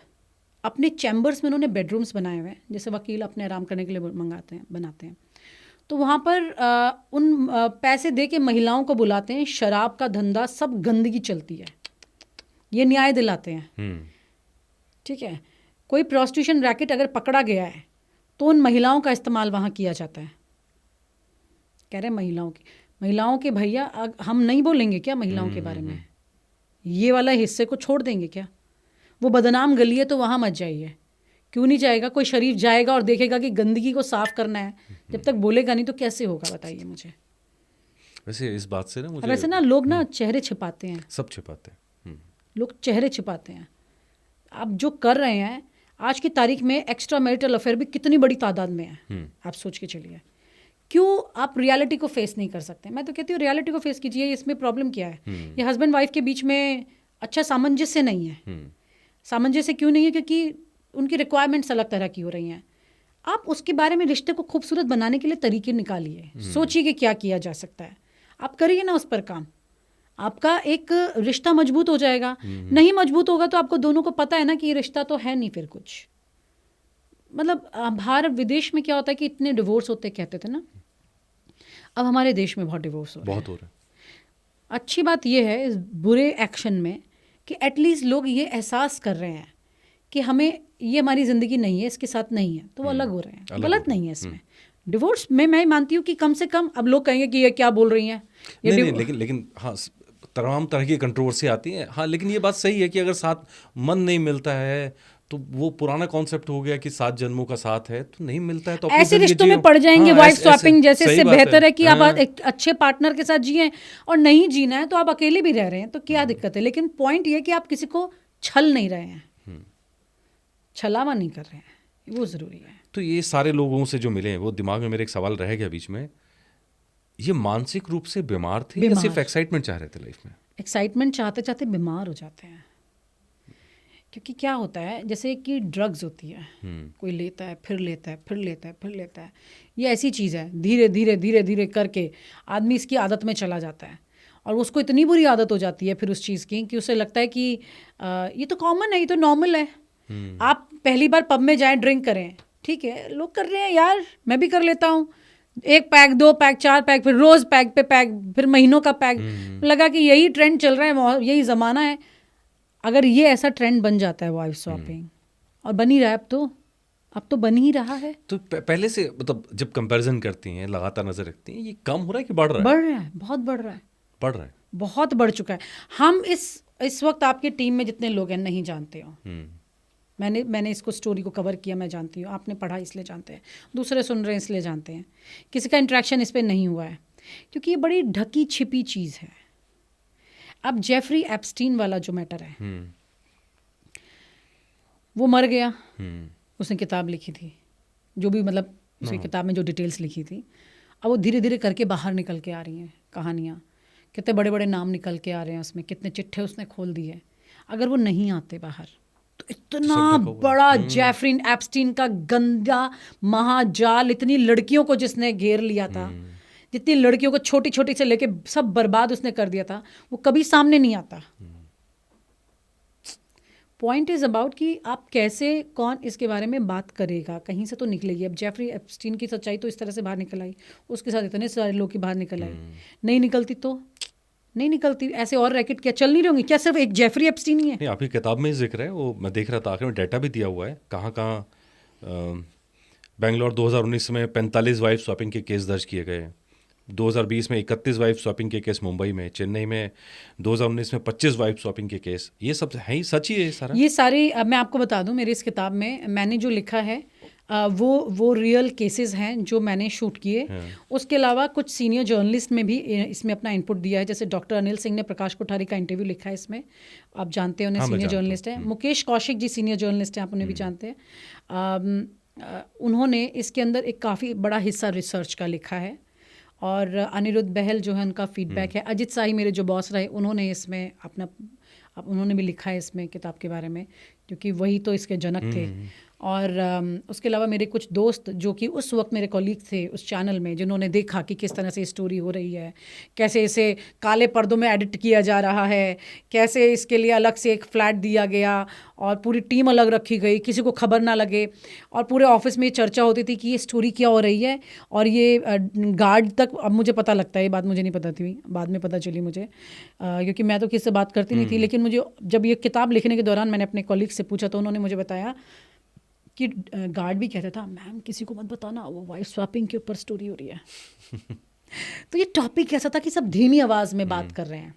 अपने चैम्बर्स में उन्होंने बेडरूम्स बनाए हुए हैं, जैसे वकील अपने आराम करने के लिए बनाते हैं। तो वहाँ पर पैसे दे के महिलाओं को बुलाते हैं, शराब का धंधा, सब गंदगी चलती है, ये न्याय दिलाते हैं। ठीक है, कोई प्रोस्टिट्यूशन रैकेट अगर पकड़ा गया है तो उन महिलाओं का इस्तेमाल वहाँ किया जाता है। कह रहे महिलाओं के भैया, हम नहीं बोलेंगे क्या महिलाओं के बारे में? ये वाला हिस्से को छोड़ देंगे क्या? वो बदनाम गली है तो वहाँ मत जाइए। क्यों नहीं जाएगा? कोई शरीफ जाएगा और देखेगा कि गंदगी को साफ करना है, जब तक बोलेगा नहीं तो कैसे होगा, बताइए मुझे। वैसे इस बात से ना मुझे, वैसे ना लोग ना चेहरे छिपाते हैं, सब छिपाते हैं, लोग चेहरे छिपाते हैं। आप जो कर रहे हैं आज की तारीख में, एक्स्ट्रा मैरिटल अफेयर भी कितनी बड़ी तादाद में है, आप सोच के चलिए। क्यों आप रियलिटी को फेस नहीं कर सकते? मैं तो कहती हूँ रियलिटी को फेस कीजिए। इसमें प्रॉब्लम क्या है? ये हस्बैंड वाइफ के बीच में अच्छा सामंजस्य नहीं है। सामंजस्य क्यों नहीं है? क्योंकि उनकी रिक्वायरमेंट्स अलग तरह की हो रही हैं। आप उसके बारे में रिश्ते को खूबसूरत बनाने के लिए तरीके निकालिए, सोचिए कि क्या किया जा सकता है, आप करिए ना उस पर काम, आपका एक रिश्ता मजबूत हो जाएगा। नहीं मजबूत होगा तो आपको दोनों को पता है ना कि ये रिश्ता तो है नहीं, फिर कुछ मतलब भारत विदेश में क्या होता है कि इतने डिवोर्स होते कहते थे ना, अब हमारे देश में बहुत डिवोर्स हो रहे हैं। बहुत हो रहा है। अच्छी बात यह है इस बुरे एक्शन में कि एटलीस्ट लोग ये एहसास कर रहे हैं कि हमें ये हमारी ज़िंदगी नहीं है, इसके साथ नहीं है, तो वो अलग हो रहे हैं। अलग हो गलत रहे हैं। नहीं है इसमें डिवोर्स में। मैं मानती हूँ कि कम से कम, अब लोग कहेंगे कि ये क्या बोल रही हैं, ये नहीं, लेकिन हाँ, तमाम तरह की कंट्रोवर्सी आती है। हाँ, लेकिन ये बात सही है कि अगर साथ मन नहीं मिलता है तो वो पुराना कॉन्सेप्ट हो गया कि 7 जन्मों का साथ है, तो नहीं मिलता है तो अपनी ऐसे जिंदगी रिश्तों जियो। में पड़ जाएंगे हाँ, वाइफ ऐसे स्वैपिंग जैसे। सही इससे बात बेहतर है कि आप हाँ, एक अच्छे पार्टनर के साथ जिए, और नहीं जीना है तो आप अकेले भी रह रहे हैं तो क्या दिक्कत है। लेकिन पॉइंट ये कि आप किसी को छल नहीं रहे हैं, छलावा नहीं कर रहे हैं, वो ज़रूरी है। तो ये सारे लोगों से जो मिले वो दिमाग में मेरे एक सवाल रह गया बीच में, ये मानसिक रूप से बीमार थे या सिर्फ एक्साइटमेंट चाह रहे थे लाइफ में? एक्साइटमेंट चाहते चाहते बीमार हो जाते हैं। क्योंकि क्या होता है, जैसे कि ड्रग्स होती है, कोई लेता है फिर लेता है फिर लेता है फिर लेता है, ये ऐसी चीज़ है, धीरे धीरे धीरे धीरे करके आदमी इसकी आदत में चला जाता है, और उसको इतनी बुरी आदत हो जाती है फिर उस चीज़ की कि उसे लगता है कि ये तो कॉमन है, ये तो नॉर्मल है। आप पहली बार पब में जाएं, ड्रिंक करें, ठीक है, लोग कर रहे हैं यार, मैं भी कर लेता हूँ, 1 पैक 2 पैक 4 पैक, फिर रोज़ पैक पे पैक, फिर महीनों का पैक। लगा कि यही ट्रेंड चल रहा है, यही ज़माना है। अगर ये ऐसा ट्रेंड बन जाता है वाइफ स्वैपिंग, और बन ही रहा है, अब तो बन ही रहा है। तो पहले से मतलब जब कंपैरिजन करती हैं, लगातार नजर रखती हैं, ये कम हो रहा है कि बढ़ रहा है? बढ़ रहा है, बहुत बढ़ रहा है। बढ़ रहा है, बहुत बढ़ चुका है। हम इस वक्त आपकी टीम में जितने लोग हैं नहीं जानते हो। मैंने इसको स्टोरी को कवर किया, मैं जानती हूँ, आपने पढ़ा इसलिए जानते हैं, दूसरे सुन रहे हैं इसलिए जानते हैं। किसी का इंटरेक्शन इस पर नहीं हुआ है, क्योंकि ये बड़ी ढकी छिपी चीज़ है। अब जेफरी एप्स्टीन वाला जो मैटर है, वो मर गया, उसने किताब लिखी थी, जो भी मतलब उसकी किताब में जो डिटेल्स लिखी थी, अब वो धीरे धीरे करके बाहर निकल के आ रही हैं कहानियाँ। कितने बड़े बड़े नाम निकल के आ रहे हैं उसमें, कितने चिट्ठे उसने खोल दिए। अगर वो नहीं आते बाहर तो इतना बड़ा जेफरी एप्स्टीन का गंदा महाजाल, इतनी लड़कियों को जिसने घेर लिया था, जितनी लड़कियों को छोटी छोटी से लेके सब बर्बाद उसने कर दिया था, वो कभी सामने नहीं आता। पॉइंट इज़ अबाउट कि आप कैसे, कौन इसके बारे में बात करेगा, कहीं से तो निकलेगी। अब जेफरी एप्स्टीन की सच्चाई तो इस तरह से बाहर निकल आई, उसके साथ इतने सारे लोग की बाहर निकल आई, नहीं निकलती तो नहीं निकलती। ऐसे और रैकेट क्या चल नहीं रही होंगी क्या? सिर्फ एक जेफरी एप्स्टीन ही है? नहीं, आपकी किताब में जिक्र है, वो मैं देख रहा था, आखिर में डाटा भी दिया हुआ है कहाँ कहाँ। बेंगलोर 2019 में 45 वाइफ स्वैपिंग के केस दर्ज किए गए, 2020 में 31 वाइफ स्वैपिंग के केस मुंबई में, चेन्नई में 2019 में 25 वाइफ स्वैपिंग के केस। ये सब है ही, सच ही है सारा? ये सारी, अब मैं आपको बता दूं, मेरी इस किताब में मैंने जो लिखा है वो रियल केसेस हैं जो मैंने शूट किए। उसके अलावा कुछ सीनियर जर्नलिस्ट में भी इसमें अपना इनपुट दिया है, जैसे डॉक्टर अनिल सिंह ने प्रकाश कोठारी का इंटरव्यू लिखा है इसमें, आप जानते हैं उन्हें, सीनियर जर्नलिस्ट हैं। मुकेश कौशिक जी सीनियर जर्नलिस्ट हैं, आप उन्हें भी जानते हैं। उन्होंने इसके अंदर एक काफ़ी बड़ा हिस्सा रिसर्च का लिखा है, और अनिरुद्ध बहल जो है उनका फीडबैक है। अजित शाही मेरे जो बॉस रहे, उन्होंने इसमें उन्होंने भी लिखा है इसमें किताब के बारे में, क्योंकि वही तो इसके जनक थे। और उसके अलावा मेरे कुछ दोस्त जो कि उस वक्त मेरे कॉलीग थे उस चैनल में, जिन्होंने देखा कि किस तरह से स्टोरी हो रही है, कैसे इसे काले पर्दों में एडिट किया जा रहा है, कैसे इसके लिए अलग से एक फ्लैट दिया गया और पूरी टीम अलग रखी गई, किसी को खबर ना लगे, और पूरे ऑफिस में ये चर्चा होती थी कि ये स्टोरी क्या हो रही है। और ये गार्ड तक, अब मुझे पता लगता है, ये बात मुझे नहीं पता थी, बाद में पता चली मुझे, क्योंकि मैं तो किसी से बात करती नहीं थी। लेकिन मुझे जब ये किताब लिखने के दौरान मैंने अपने कॉलीग से पूछा तो उन्होंने मुझे बताया कि गार्ड भी कहता था, मैम किसी को मत बताना, वो वाइफ स्वैपिंग के ऊपर स्टोरी हो रही है। तो ये टॉपिक ऐसा था कि सब धीमी आवाज़ में बात कर रहे हैं,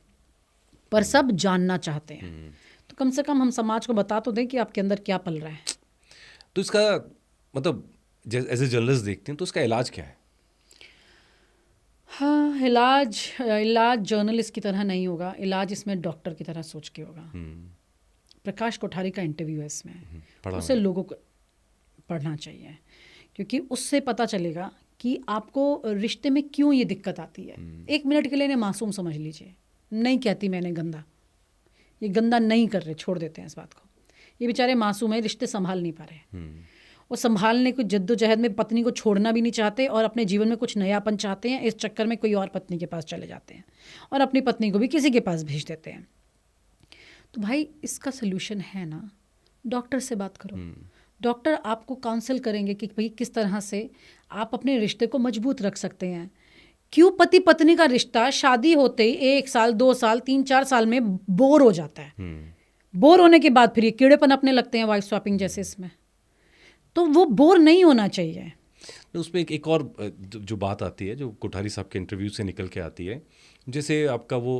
पर सब जानना चाहते हैं। तो कम से कम हम समाज को बता तो दें कि आपके अंदर क्या पल रहा है। तो इसका मतलब एज ए जर्नलिस्ट देखते हैं तो इसका इलाज क्या है? हाँ, इलाज जर्नलिस्ट की तरह नहीं होगा, इलाज इसमें डॉक्टर की तरह सोच के होगा। प्रकाश कोठारी का इंटरव्यू है इसमें, उसे लोगों को पढ़ना चाहिए, क्योंकि उससे पता चलेगा कि आपको रिश्ते में क्यों ये दिक्कत आती है। 1 मिनट के लिए इन्हें मासूम समझ लीजिए, नहीं कहती मैंने गंदा, ये गंदा नहीं कर रहे, छोड़ देते हैं इस बात को। ये बेचारे मासूम है, रिश्ते संभाल नहीं पा रहे, वो संभालने को जद्दोजहद में पत्नी को छोड़ना भी नहीं चाहते, और अपने जीवन में कुछ नयापन चाहते हैं। इस चक्कर में कोई और पत्नी के पास चले जाते हैं, और अपनी पत्नी को भी किसी के पास भेज देते हैं। तो भाई इसका सल्यूशन है ना, डॉक्टर से बात करो, डॉक्टर आपको काउंसल करेंगे कि भाई किस तरह से आप अपने रिश्ते को मजबूत रख सकते हैं। क्यों पति पत्नी का रिश्ता शादी होते ही 1 साल 2 साल 3-4 साल में बोर हो जाता है। बोर होने के बाद फिर ये कीड़ेपन अपने लगते हैं वाइफ स्वैपिंग जैसे इसमें। तो वो बोर नहीं होना चाहिए। तो उसमें एक और जो बात आती है, जो कोठारी साहब के इंटरव्यू से निकल के आती है, जैसे आपका वो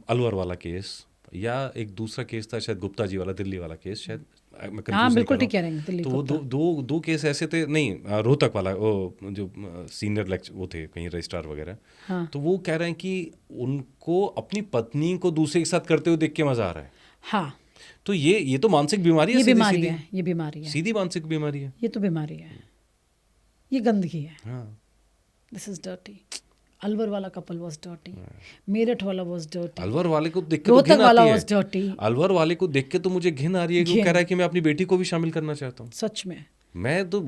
अलवर वाला केस, या एक दूसरा केस था शायद गुप्ता जी वाला, दिल्ली वाला केस शायद, मैं confuse हाँ नहीं बिल्कुल कर रहा ठीक कह रहे हैं, दिल्ली हूँ। तो वो दो केस ऐसे थे, नहीं रोहतक वाला, वो जो सीनियर लेक्चर वो थे कहीं रजिस्ट्रार वगैरह। हाँ तो वो कह रहे हैं कि उनको अपनी पत्नी को दूसरे के साथ करते हुए देख के मजा आ रहा है। हाँ तो ये तो मानसिक बीमारी है, ये सीधी बीमारी सीधी है, ये बीमारी है, सीधी मानसिक बीमारी है। ये तो बीमारी है, ये गंदगी है। हाँ, दिस इज डर्टी। अलवर वाला कपल वाज डर्टी, मेरठ वाला वाज डर्टी, अलवर वाले को देख के तो रोहतक घिन वाला आती वाज है। डर्टी। अलवर वाले को देख के तो मुझे घिन आ रही है कि वो घिन। कह रहा है कि मैं अपनी बेटी को भी शामिल करना चाहता हूँ। सच में मैं तो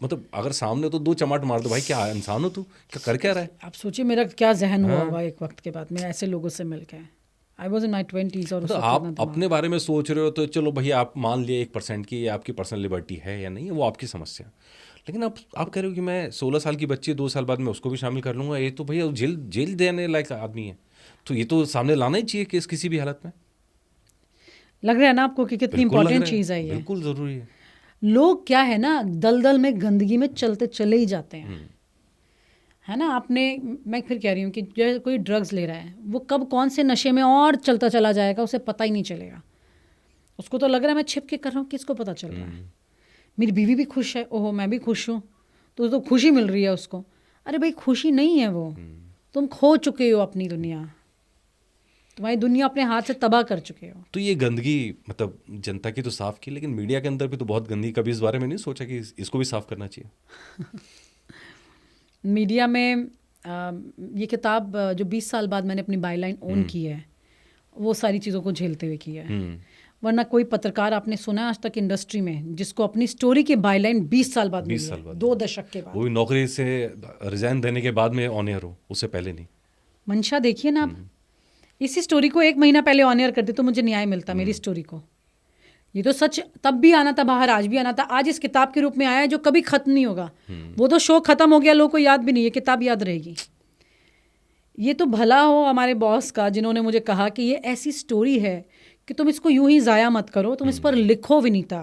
मतलब अगर सामने तो 2 चमाट मार दो, भाई क्या इंसान हो तू, क्या कर क्या रहा है। आप सोचिए मेरा क्या जहन हुआ होगा एक वक्त के बाद में ऐसे लोगों से मिलकर। I was in my 20s और उस तो वक्त आप इतना दिमाग- अपने बारे में सोच रहे हो तो चलो भैया, आप मान लिए 1% की ये आपकी पर्सनल लिबर्टी है या नहीं है, वो आपकी समस्या। लेकिन आप कह रहे हो कि मैं 16 साल की बच्ची 2 साल बाद मैं उसको भी शामिल कर लूंगा, ये तो भैया जेल देने लायक आदमी है। तो ये तो सामने लाना ही चाहिए कि किसी भी हालत में। लग रहा है ना आपको कि कितनी बिल्कुल लग इंपॉर्टेंट रहा है, चीज़ है ये। बिल्कुल ज़रूरी है। लोग क्या है ना, दलदल में गंदगी में चलते चले ही जाते हैं, है ना। मैं फिर कह रही हूँ कि जो कोई ड्रग्स ले रहा है वो कब कौन से नशे में और चलता चला जाएगा उसे पता ही नहीं चलेगा। उसको तो लग रहा है मैं छिप के कर रहा हूँ, किसको पता चल रहा है। मेरी बीवी भी खुश है, ओहो मैं भी खुश हूँ, तो खुशी मिल रही है उसको। अरे भाई खुशी नहीं है वो, तुम खो चुके हो अपनी दुनिया, तुम्हारी दुनिया अपने हाथ से तबाह कर चुके हो। तो ये गंदगी मतलब जनता की तो साफ की, लेकिन मीडिया के अंदर भी तो बहुत गंदगी। कभी इस बारे में नहीं सोचा कि इसको भी साफ करना चाहिए? मीडिया में ये किताब जो 20 साल बाद मैंने अपनी बाईलाइन ओन की है, वो सारी चीज़ों को झेलते हुए की है। वरना कोई पत्रकार आपने सुना है आज तक इंडस्ट्री में जिसको अपनी स्टोरी की बाईलाइन 20 साल बाद मिली है? 2 दशक के बाद। वो भी नौकरी से रिजाइन देने के बाद में ऑन एयर हो, उससे पहले नहीं। मंशा देखिए ना आप, इसी स्टोरी को 1 महीना पहले ऑन एयर करते तो मुझे न्याय मिलता मेरी स्टोरी को। ये तो सच तब भी आना था बाहर, आज भी आना था। आज इस किताब के रूप में आया है जो कभी खत्म नहीं होगा। वो तो शो खत्म हो गया, लोगों को याद भी नहीं, ये किताब याद रहेगी। ये तो भला हो हमारे बॉस का जिन्होंने मुझे कहा कि ये ऐसी स्टोरी है कि तुम इसको यूं ही ज़ाया मत करो, तुम इस पर लिखो विनीता।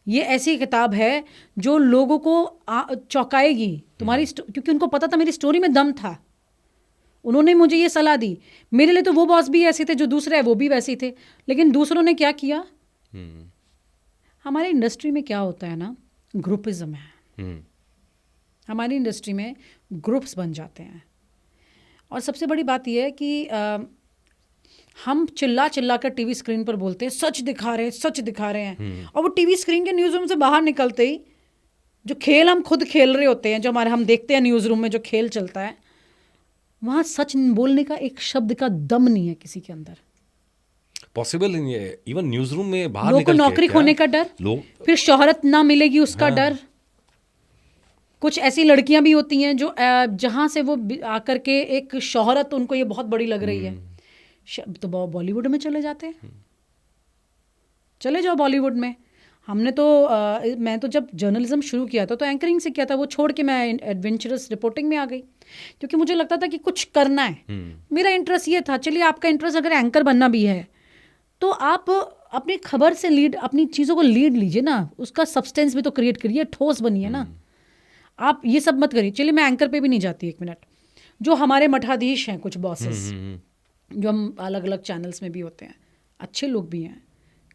ये ऐसी किताब है जो लोगों को चौंकाएगी तुम्हारी, क्योंकि उनको पता था मेरी स्टोरी में दम था। उन्होंने मुझे ये सलाह दी। मेरे लिए तो वो बॉस भी ऐसे थे, जो दूसरे है वो भी वैसे थे, लेकिन दूसरों ने क्या किया। हमारे इंडस्ट्री में क्या होता है ना, ग्रुपिज्म है। हमारी इंडस्ट्री में ग्रुप्स बन जाते हैं, और सबसे बड़ी बात यह है कि हम चिल्ला चिल्ला कर टीवी स्क्रीन पर बोलते हैं सच दिखा रहे हैं, सच दिखा रहे हैं, और वो टीवी स्क्रीन के न्यूज़ रूम से बाहर निकलते ही जो खेल हम खुद खेल रहे होते हैं, जो हम देखते हैं न्यूज़ रूम में जो खेल चलता है, वहाँ सच बोलने का एक शब्द का दम नहीं है किसी के अंदर। पॉसिबल नहीं है। इवन न्यूज़ रूम में बाहर लोगों को नौकरी खोने का डर, फिर शोहरत ना मिलेगी उसका डर। कुछ ऐसी लड़कियां भी होती हैं जो जहाँ से वो आकर के एक शोहरत उनको ये बहुत बड़ी लग रही है, तो बॉलीवुड में चले जाते हैं। चले जाओ बॉलीवुड में। हमने तो मैं तो जब जर्नलिज्म शुरू किया था तो एंकरिंग से किया था, वो छोड़ के मैं एडवेंचरस रिपोर्टिंग में आ गई, क्योंकि मुझे लगता था कि कुछ करना है। मेरा इंटरेस्ट ये था, चलिए आपका इंटरेस्ट अगर एंकर बनना भी है तो आप अपनी खबर से लीड, अपनी चीज़ों को लीड लीजिए ना, उसका सब्सटेंस भी तो क्रिएट करिए, ठोस बनिए ना। आप ये सब मत करिए। चलिए मैं एंकर पे भी नहीं जाती 1 मिनट। जो हमारे मठाधीश हैं कुछ बॉसेस, जो हम अलग अलग चैनल्स में भी होते हैं, अच्छे लोग भी हैं,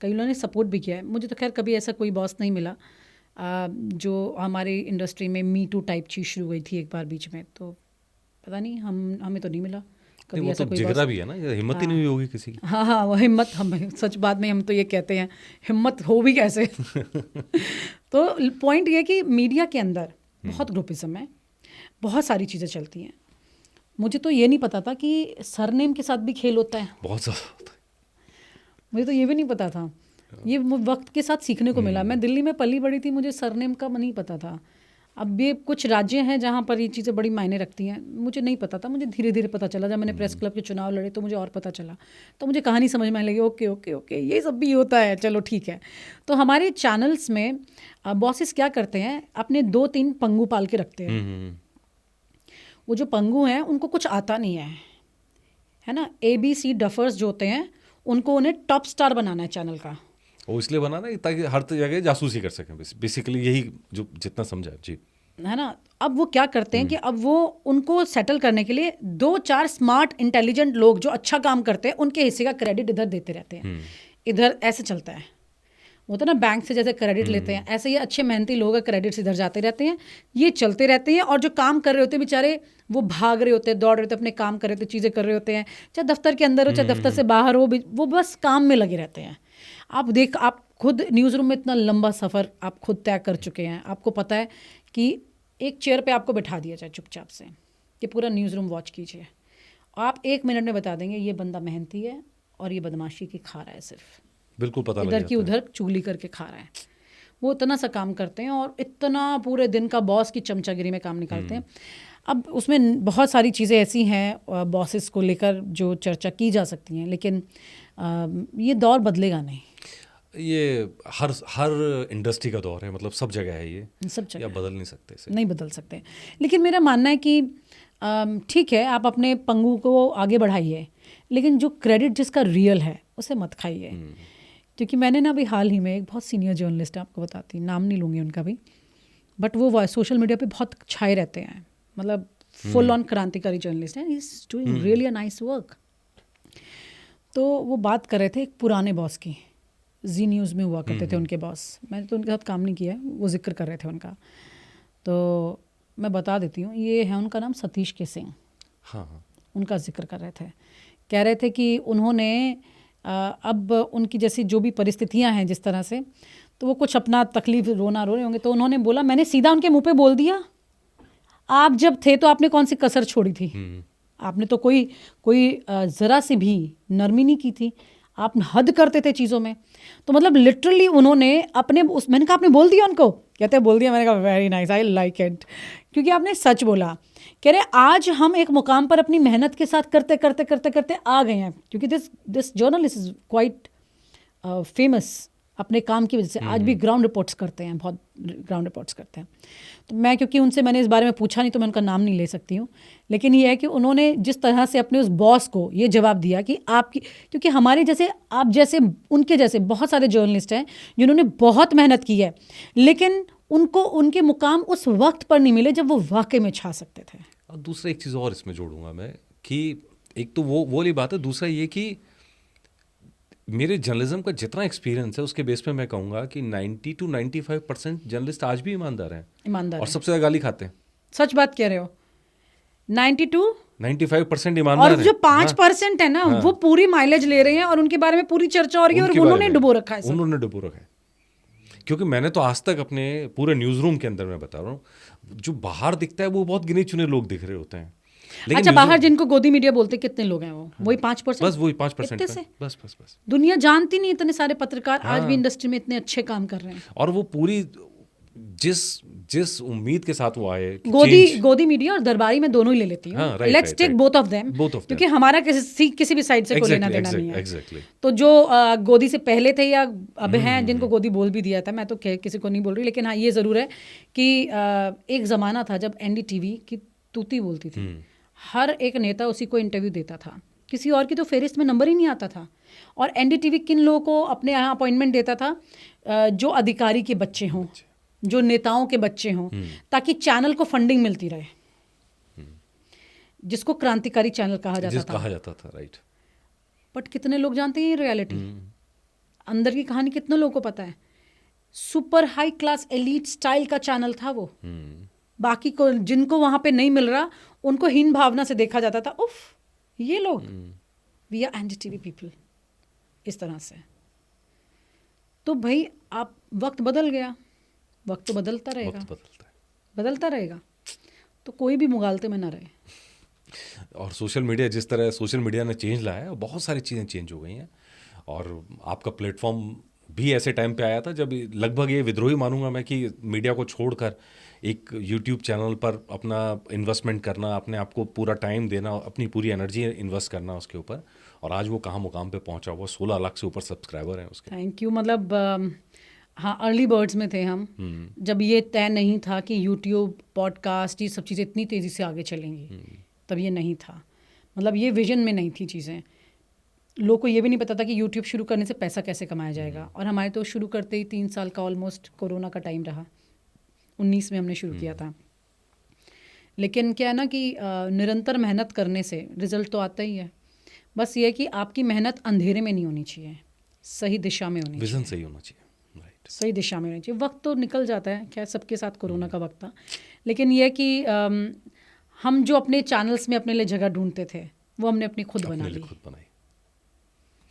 कई लोगों ने सपोर्ट भी किया है। मुझे तो खैर कभी ऐसा कोई बॉस नहीं मिला जो हमारी इंडस्ट्री में मी टू टाइप चीज़ शुरू हुई थी एक बार बीच में, तो पता नहीं हमें तो नहीं मिला कभी ऐसा कोई जिगरा भी है ना, हिम्मत ही नहीं होगी किसी की। हाँ वो हिम्मत, हम सच बात में हम तो ये कहते हैं हिम्मत हो भी कैसे। तो पॉइंट ये कि मीडिया के अंदर बहुत ग्रुपिज्म है, बहुत सारी चीज़ें चलती हैं। मुझे तो ये नहीं पता था कि सरनेम के साथ भी खेल होता है, बहुत ज़्यादा होता है। मुझे तो ये भी नहीं पता था, ये वक्त के साथ सीखने को मिला। मैं दिल्ली में पली बड़ी थी, मुझे सरनेम का नहीं पता था। अब ये कुछ राज्य हैं जहाँ पर ये चीज़ें बड़ी मायने रखती हैं। मुझे नहीं पता था, मुझे धीरे धीरे पता चला। जब मैंने प्रेस क्लब के चुनाव लड़े तो मुझे और पता चला, तो मुझे कहानी समझ में आने लगी। ओके ओके ओके, ये सब भी होता है, चलो ठीक है। तो हमारे चैनल्स में बॉसेस क्या करते हैं, अपने 2-3 पंगु पाल के रखते हैं। वो जो पंगु हैं उनको कुछ आता नहीं है ना। ABC डफर्स जो होते हैं उनको, उन्हें टॉप स्टार बनाना है चैनल का। वो इसलिए बनाना है ताकि हर जगह जासूसी कर सकें, बेसिकली यही जो जितना समझा जी, है ना। अब वो क्या करते हैं कि अब वो उनको सेटल करने के लिए 2-4 स्मार्ट इंटेलिजेंट लोग जो अच्छा काम करते हैं उनके हिस्से का क्रेडिट इधर देते रहते हैं। इधर ऐसे चलता है, वो तो ना बैंक से जैसे क्रेडिट लेते हैं, ऐसे ये अच्छे मेहनती लोग क्रेडिट्स इधर जाते रहते हैं, ये चलते रहते हैं। और जो काम कर रहे होते हैं बेचारे, वो भाग रहे होते हैं, दौड़ रहे होते हैं, अपने काम कर रहे होते हैं, चीज़ें कर रहे होते हैं, चाहे दफ्तर के अंदर हो चाहे दफ्तर से बाहर हो, वो बस काम में लगे रहते हैं। आप खुद न्यूज़ रूम में इतना लंबा सफ़र आप खुद तय कर चुके हैं। आपको पता है कि एक चेयर पे आपको बैठा दिया जाए चुपचाप से कि पूरा न्यूज़ रूम वॉच कीजिए, आप 1 मिनट में बता देंगे ये बंदा मेहनती है और ये बदमाशी की खा रहा है, सिर्फ बिल्कुल पता लग इधर की जाता है। उधर चुगली करके खा रहा है। वो इतना सा काम करते हैं और इतना पूरे दिन का बॉस की चमचागिरी में काम निकालते हैं। अब उसमें बहुत सारी चीज़ें ऐसी हैं बॉसेस को लेकर जो चर्चा की जा सकती हैं, लेकिन ये दौर बदलेगा नहीं। ये हर इंडस्ट्री का दौर है, मतलब सब जगह है ये, सब जगह या बदल नहीं सकते इसे। नहीं बदल सकते। लेकिन मेरा मानना है कि ठीक है, आप अपने पंगु को आगे बढ़ाइए, लेकिन जो क्रेडिट जिसका रियल है उसे मत खाइए। क्योंकि मैंने ना अभी हाल ही में एक बहुत सीनियर जर्नलिस्ट है, आपको बताती, नाम नहीं लूँगी उनका भी, बट वो सोशल मीडिया पे बहुत छाए रहते हैं, मतलब फुल ऑन क्रांतिकारी जर्नलिस्ट हैं, he is doing really a nice work. तो वो बात कर रहे थे एक पुराने बॉस की, जी न्यूज़ में हुआ करते थे उनके बॉस। मैंने तो उनके साथ काम नहीं किया, वो जिक्र कर रहे थे उनका, तो मैं बता देती हूँ। ये है उनका नाम सतीश के सिंह। हाँ, उनका जिक्र कर रहे थे, कह रहे थे कि उन्होंने अब उनकी जैसी जो भी परिस्थितियां हैं जिस तरह से, तो वो कुछ अपना तकलीफ रोना रो रहे होंगे, तो उन्होंने बोला, मैंने सीधा उनके मुंह पे बोल दिया, आप जब थे तो आपने कौन सी कसर छोड़ी थी, आपने तो कोई ज़रा सी भी नरमी नहीं की थी, आप हद करते थे चीज़ों में। तो मतलब लिटरली उन्होंने अपने मैंने कहा आपने बोल दिया उनको, कहते बोल दिया। मैंने कहा very nice, I like it, क्योंकि आपने सच बोला। कह रहे आज हम एक मुकाम पर अपनी मेहनत के साथ करते करते करते करते आ गए हैं, क्योंकि this journalist is quite famous अपने काम की वजह से। आज भी ग्राउंड रिपोर्ट्स करते हैं, बहुत ग्राउंड रिपोर्ट्स करते हैं। तो मैं, क्योंकि उनसे मैंने इस बारे में पूछा नहीं तो मैं उनका नाम नहीं ले सकती हूँ, लेकिन ये है कि उन्होंने जिस तरह से अपने उस बॉस को ये जवाब दिया कि आपकी, क्योंकि हमारे जैसे, आप जैसे, उनके जैसे बहुत सारे जर्नलिस्ट हैं जिन्होंने बहुत मेहनत की है, लेकिन उनको उनके मुकाम उस वक्त पर नहीं मिले जब वो वाकई में छा सकते थे। और दूसरा एक चीज़ और इसमें जोड़ूंगा मैं कि एक तो वो वाली बात है, दूसरा ये कि मेरे जर्नलिज्म का जितना एक्सपीरियंस है उसके बेस पे मैं कहूँगा कि 90 to 95% जर्नलिस्ट आज भी ईमानदार हैं, ईमानदार और हैं। सबसे ज़्यादा गाली खाते हैं। सच बात कह रहे हो, 95% ईमानदार और हैं। जो 5% है ना, वो पूरी माइलेज ले रहे हैं और उनके बारे में पूरी चर्चा हो रही है, और उन्होंने डुबो रखा है सब। उन्होंने डुबो रखा है। क्योंकि मैंने तो आज तक अपने पूरे न्यूज़ रूम के अंदर, मैं बता रहा हूँ, जो बाहर दिखता है वो बहुत गिने चुने लोग दिख रहे होते हैं। अच्छा, बाहर जिनको गोदी मीडिया बोलते कितने लोग हैं, वो वही 5%, बस वही 5%। इतने से बस दुनिया जानती नहीं, इतने सारे पत्रकार आज भी इंडस्ट्री में इतने अच्छे काम कर रहे हैं। और वो पूरी जिस उम्मीद के साथ वो आए, गोदी मीडिया और दरबारी में दोनों ही ले लेती हूँ, let's take both of them, क्योंकि हमारा किसी भी साइड से कोई लेना देना नहीं है। तो जो गोदी से पहले थे या अब हैं, जिनको गोदी बोल भी दिया था, मैं तो किसी को नहीं बोल रही, लेकिन हाँ ये ज़रूर है कि एक ज़माना था जब NDTV की तूती बोलती थी, हर एक नेता उसी को इंटरव्यू देता था, किसी और की तो फेरिस्त में नंबर ही नहीं आता था। और NDTV किन लोगों को अपने यहाँ अपॉइंटमेंट देता था, जो अधिकारी के बच्चे हों, जो नेताओं के बच्चे हों, ताकि चैनल को फंडिंग मिलती रहे, जिसको क्रांतिकारी चैनल कहा जाता था, राइट। बट कितने लोग जानते हैं ये रियलिटी, अंदर की कहानी कितने लोगों को पता है? Super high class elite style का चैनल था वो। बाकी को, जिनको वहां पे नहीं मिल रहा, उनको हीन भावना से देखा जाता था, उफ ये लोग, वी आर NDTV पीपल, इस तरह से। तो भाई आप, वक्त बदल गया, वक्त तो बदलता रहेगा, तो कोई भी मुगालते में ना रहे। और सोशल मीडिया ने चेंज लाया है, बहुत सारी चीज़ें चेंज हो गई हैं। और आपका प्लेटफॉर्म भी ऐसे टाइम पे आया था जब लगभग ये विद्रोही मानूंगा मैं कि मीडिया को छोड़कर एक यूट्यूब चैनल पर अपना इन्वेस्टमेंट करना, अपने आप को पूरा टाइम देना, अपनी पूरी एनर्जी इन्वेस्ट करना उसके ऊपर, और आज वो कहाँ मुकाम पे पहुंचा हुआ, 16 लाख से ऊपर सब्सक्राइबर हैं उसके। Thank you. मतलब हाँ, अर्ली बर्ड्स में थे हम, जब ये तय नहीं था कि यूट्यूब, पॉडकास्ट, ये सब चीज़ें इतनी तेज़ी से आगे चलेंगी, तब ये नहीं था। मतलब ये विजन में नहीं थी चीज़ें। लोग को ये भी नहीं पता था कि यूट्यूब शुरू करने से पैसा कैसे कमाया जाएगा। और हमारे तो शुरू करते ही 3 साल का ऑलमोस्ट कोरोना का टाइम रहा। 19 में हमने शुरू किया था। लेकिन क्या है ना कि निरंतर मेहनत करने से रिजल्ट तो आता ही है। बस ये है कि आपकी मेहनत अंधेरे में नहीं होनी चाहिए, सही दिशा में होनी चाहिए, विजन सही होना चाहिए, राइट, सही दिशा में होनी चाहिए। वक्त तो निकल जाता है, क्या सबके साथ कोरोना का वक्त था, लेकिन ये है कि हम जो अपने चैनल्स में अपने लिए जगह ढूंढते थे वो हमने अपनी खुद बना ली, खुद बनाई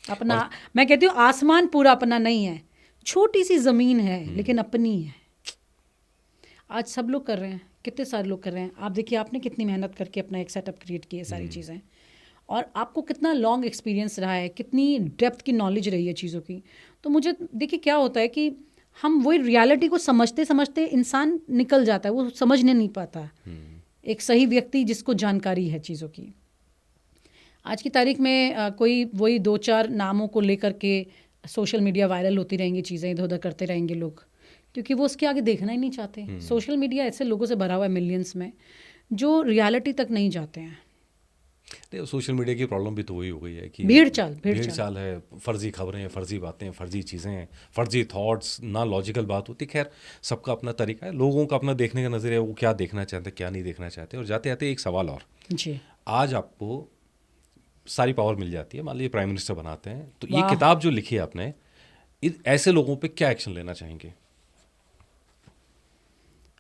अपना। मैं कहती हूँ आसमान पूरा अपना नहीं है, छोटी सी ज़मीन है लेकिन अपनी है। आज सब लोग कर रहे हैं, कितने सारे लोग कर रहे हैं। आप देखिए आपने कितनी मेहनत करके अपना एक सेटअप क्रिएट किया, सारी चीज़ें, और आपको कितना लॉन्ग एक्सपीरियंस रहा है, कितनी डेप्थ की नॉलेज रही है चीज़ों की। तो मुझे देखिए क्या होता है कि हम वही रियलिटी को समझते समझते इंसान निकल जाता है, वो समझने नहीं पाता एक सही व्यक्ति जिसको जानकारी है चीज़ों की। आज की तारीख में कोई वही 2-4 नामों को लेकर के सोशल मीडिया वायरल होती रहेंगी, चीज़ें इधर उधर करते रहेंगे लोग, क्योंकि वो उसके आगे देखना ही नहीं चाहते। सोशल मीडिया ऐसे लोगों से भरा हुआ है मिलियंस में, जो रियलिटी तक नहीं जाते हैं। नहीं, सोशल मीडिया की प्रॉब्लम भी तो वही हो गई है कि भीड़ चाल है, फर्जी खबरें, फर्जी बातें, फर्जी चीज़ें, फर्जी थॉट्स, ना लॉजिकल बात होती। खैर, सबका अपना तरीका है, लोगों का अपना देखने का नज़रिया, वो क्या देखना चाहते हैं, क्या नहीं देखना चाहते। और जाते जाते एक सवाल और जी, आज आपको सारी पावर मिल जाती है, मान लीजिए प्राइम मिनिस्टर बनाते हैं, तो ये किताब जो लिखी है आपने, ऐसे लोगों पे क्या एक्शन लेना चाहेंगे?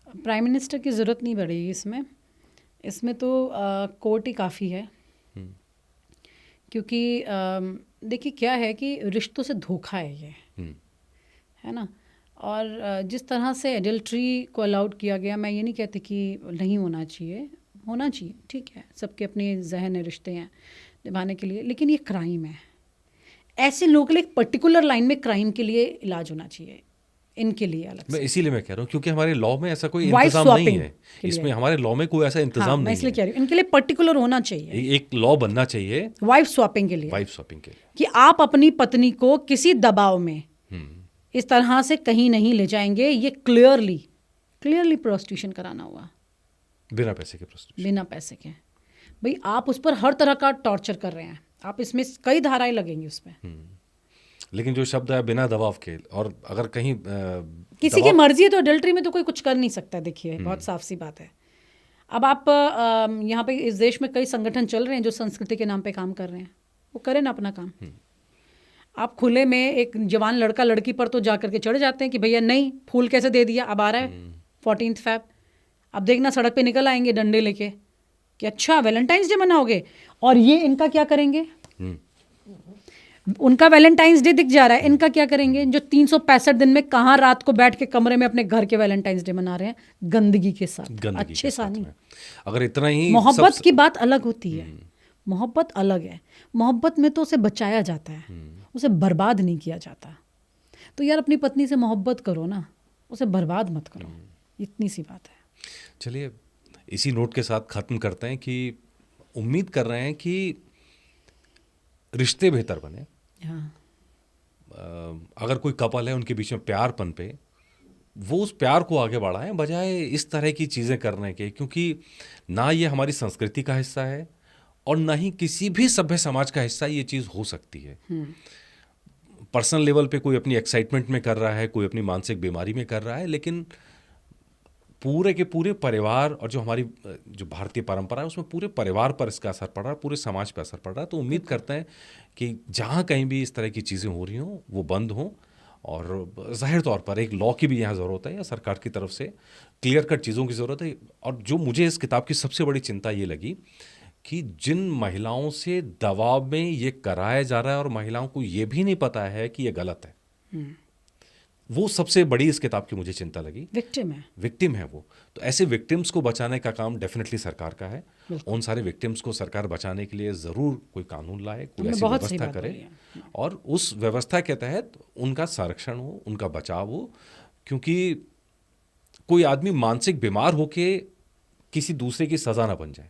प्राइम मिनिस्टर की ज़रूरत नहीं पड़ेगी इसमें तो कोर्ट ही काफ़ी है। क्योंकि देखिए क्या है कि रिश्तों से धोखा है ये, है ना। और जिस तरह से एडल्ट्री को अलाउड किया गया, मैं ये नहीं कहती कि नहीं होना चाहिए, होना चाहिए, ठीक है, सबके अपने जहन है, रिश्ते हैं निभाने के लिए, लेकिन ये क्राइम है। ऐसे लोगों के लिए एक पर्टिकुलर लाइन में क्राइम के लिए इलाज होना चाहिए, इनके लिए अलग से। इसीलिए मैं कह रहा हूँ, क्योंकि हमारे लॉ में ऐसा कोई वाइफ इंतजाम नहीं स्वैपिंग है, इसमें हमारे लॉ में कोई ऐसा इंतजाम मैं नहीं इसलिए है। कह रही हूँ, इनके लिए पर्टिकुलर होना चाहिए, एक लॉ बनना चाहिए वाइफ स्वैपिंग के लिए, वाइफ स्वैपिंग के लिए, कि आप अपनी पत्नी को किसी दबाव में इस तरह से कहीं नहीं ले जाएंगे। ये क्लियरली प्रोस्टिट्यूशन कराना हुआ, बिना पैसे के प्रोस्टिट्यूशन, बिना पैसे के। भाई आप उस पर हर तरह का टॉर्चर कर रहे हैं, आप इसमें कई धाराएं लगेंगी उस पर। लेकिन जो शब्द है बिना दबाव के, और अगर कहीं किसी की मर्जी है तो अडल्ट्री में तो कोई कुछ कर नहीं सकता। देखिए बहुत साफ सी बात है। अब आप यहाँ पे इस देश में कई संगठन चल रहे हैं जो संस्कृति के नाम पे काम कर रहे हैं, वो करें ना अपना काम। आप खुले में एक जवान लड़का लड़की पर तो जा करके चढ़ जाते हैं कि भैया नहीं, फूल कैसे दे दिया, अब आ रहा है 14 फ़रवरी, अब देखना सड़क पे निकल आएंगे डंडे लेके कि अच्छा वैलेंटाइंस डे मनाओगे, और ये इनका क्या करेंगे, उनका वैलेंटाइंस डे दिख जा रहा है, इनका क्या करेंगे, जो 365 दिन में कहाँ रात को बैठ के कमरे में अपने घर के वैलेंटाइंस डे मना रहे हैं गंदगी के साथ, अच्छे सा नहीं। अगर इतना ही मोहब्बत की बात अलग होती है, मोहब्बत अलग है। मोहब्बत में तो उसे बचाया जाता है, उसे बर्बाद नहीं किया जाता। तो यार अपनी पत्नी से मोहब्बत करो ना, उसे बर्बाद मत करो, इतनी सी बात है। चलिए इसी नोट के साथ ख़त्म करते हैं कि उम्मीद कर रहे हैं कि रिश्ते बेहतर बने। अगर कोई कपल है उनके बीच में प्यार पनपे, वो उस प्यार को आगे बढ़ाएं बजाय इस तरह की चीज़ें करने के, क्योंकि ना ये हमारी संस्कृति का हिस्सा है और ना ही किसी भी सभ्य समाज का हिस्सा ये चीज़ हो सकती है। पर्सनल लेवल पे कोई अपनी एक्साइटमेंट में कर रहा है, कोई अपनी मानसिक बीमारी में कर रहा है, लेकिन पूरे के पूरे परिवार और जो हमारी जो भारतीय परंपरा है उसमें पूरे परिवार पर इसका असर पड़ रहा है, पूरे समाज पर असर पड़ रहा है। तो उम्मीद करते हैं कि जहाँ कहीं भी इस तरह की चीज़ें हो रही हों वो बंद हों, और ज़ाहिर तौर पर एक लॉ की भी यहाँ ज़रूरत है, या सरकार की तरफ से क्लियर कट चीज़ों की ज़रूरत है। और जो मुझे इस किताब की सबसे बड़ी चिंता ये लगी कि जिन महिलाओं से दबाव में ये कराया जा रहा है और महिलाओं को ये भी नहीं पता है कि ये गलत है, वो सबसे बड़ी इस किताब की मुझे चिंता लगी। विक्टिम है वो। तो ऐसे विक्टिम्स को बचाने का काम डेफिनेटली सरकार का है। उन सारे विक्टिम्स को सरकार बचाने के लिए ज़रूर कोई कानून लाए, कोई ऐसी व्यवस्था करे, और उस व्यवस्था के तहत उनका संरक्षण हो, उनका बचाव हो, क्योंकि कोई आदमी मानसिक बीमार होके किसी दूसरे की सजा ना बन जाए,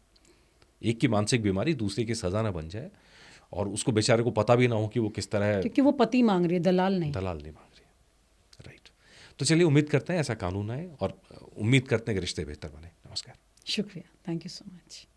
एक की मानसिक बीमारी दूसरे की सजा ना बन जाए, और उसको बेचारे को पता भी ना हो कि वो किस तरह क्योंकि वो पति मांग रही है, दलाल नहीं। दलाल नहीं मांग रही है। राइट। तो चलिए उम्मीद करते हैं ऐसा कानून आए और उम्मीद करते हैं कि रिश्ते बेहतर बने। नमस्कार। शुक्रिया, थैंक यू सो मच।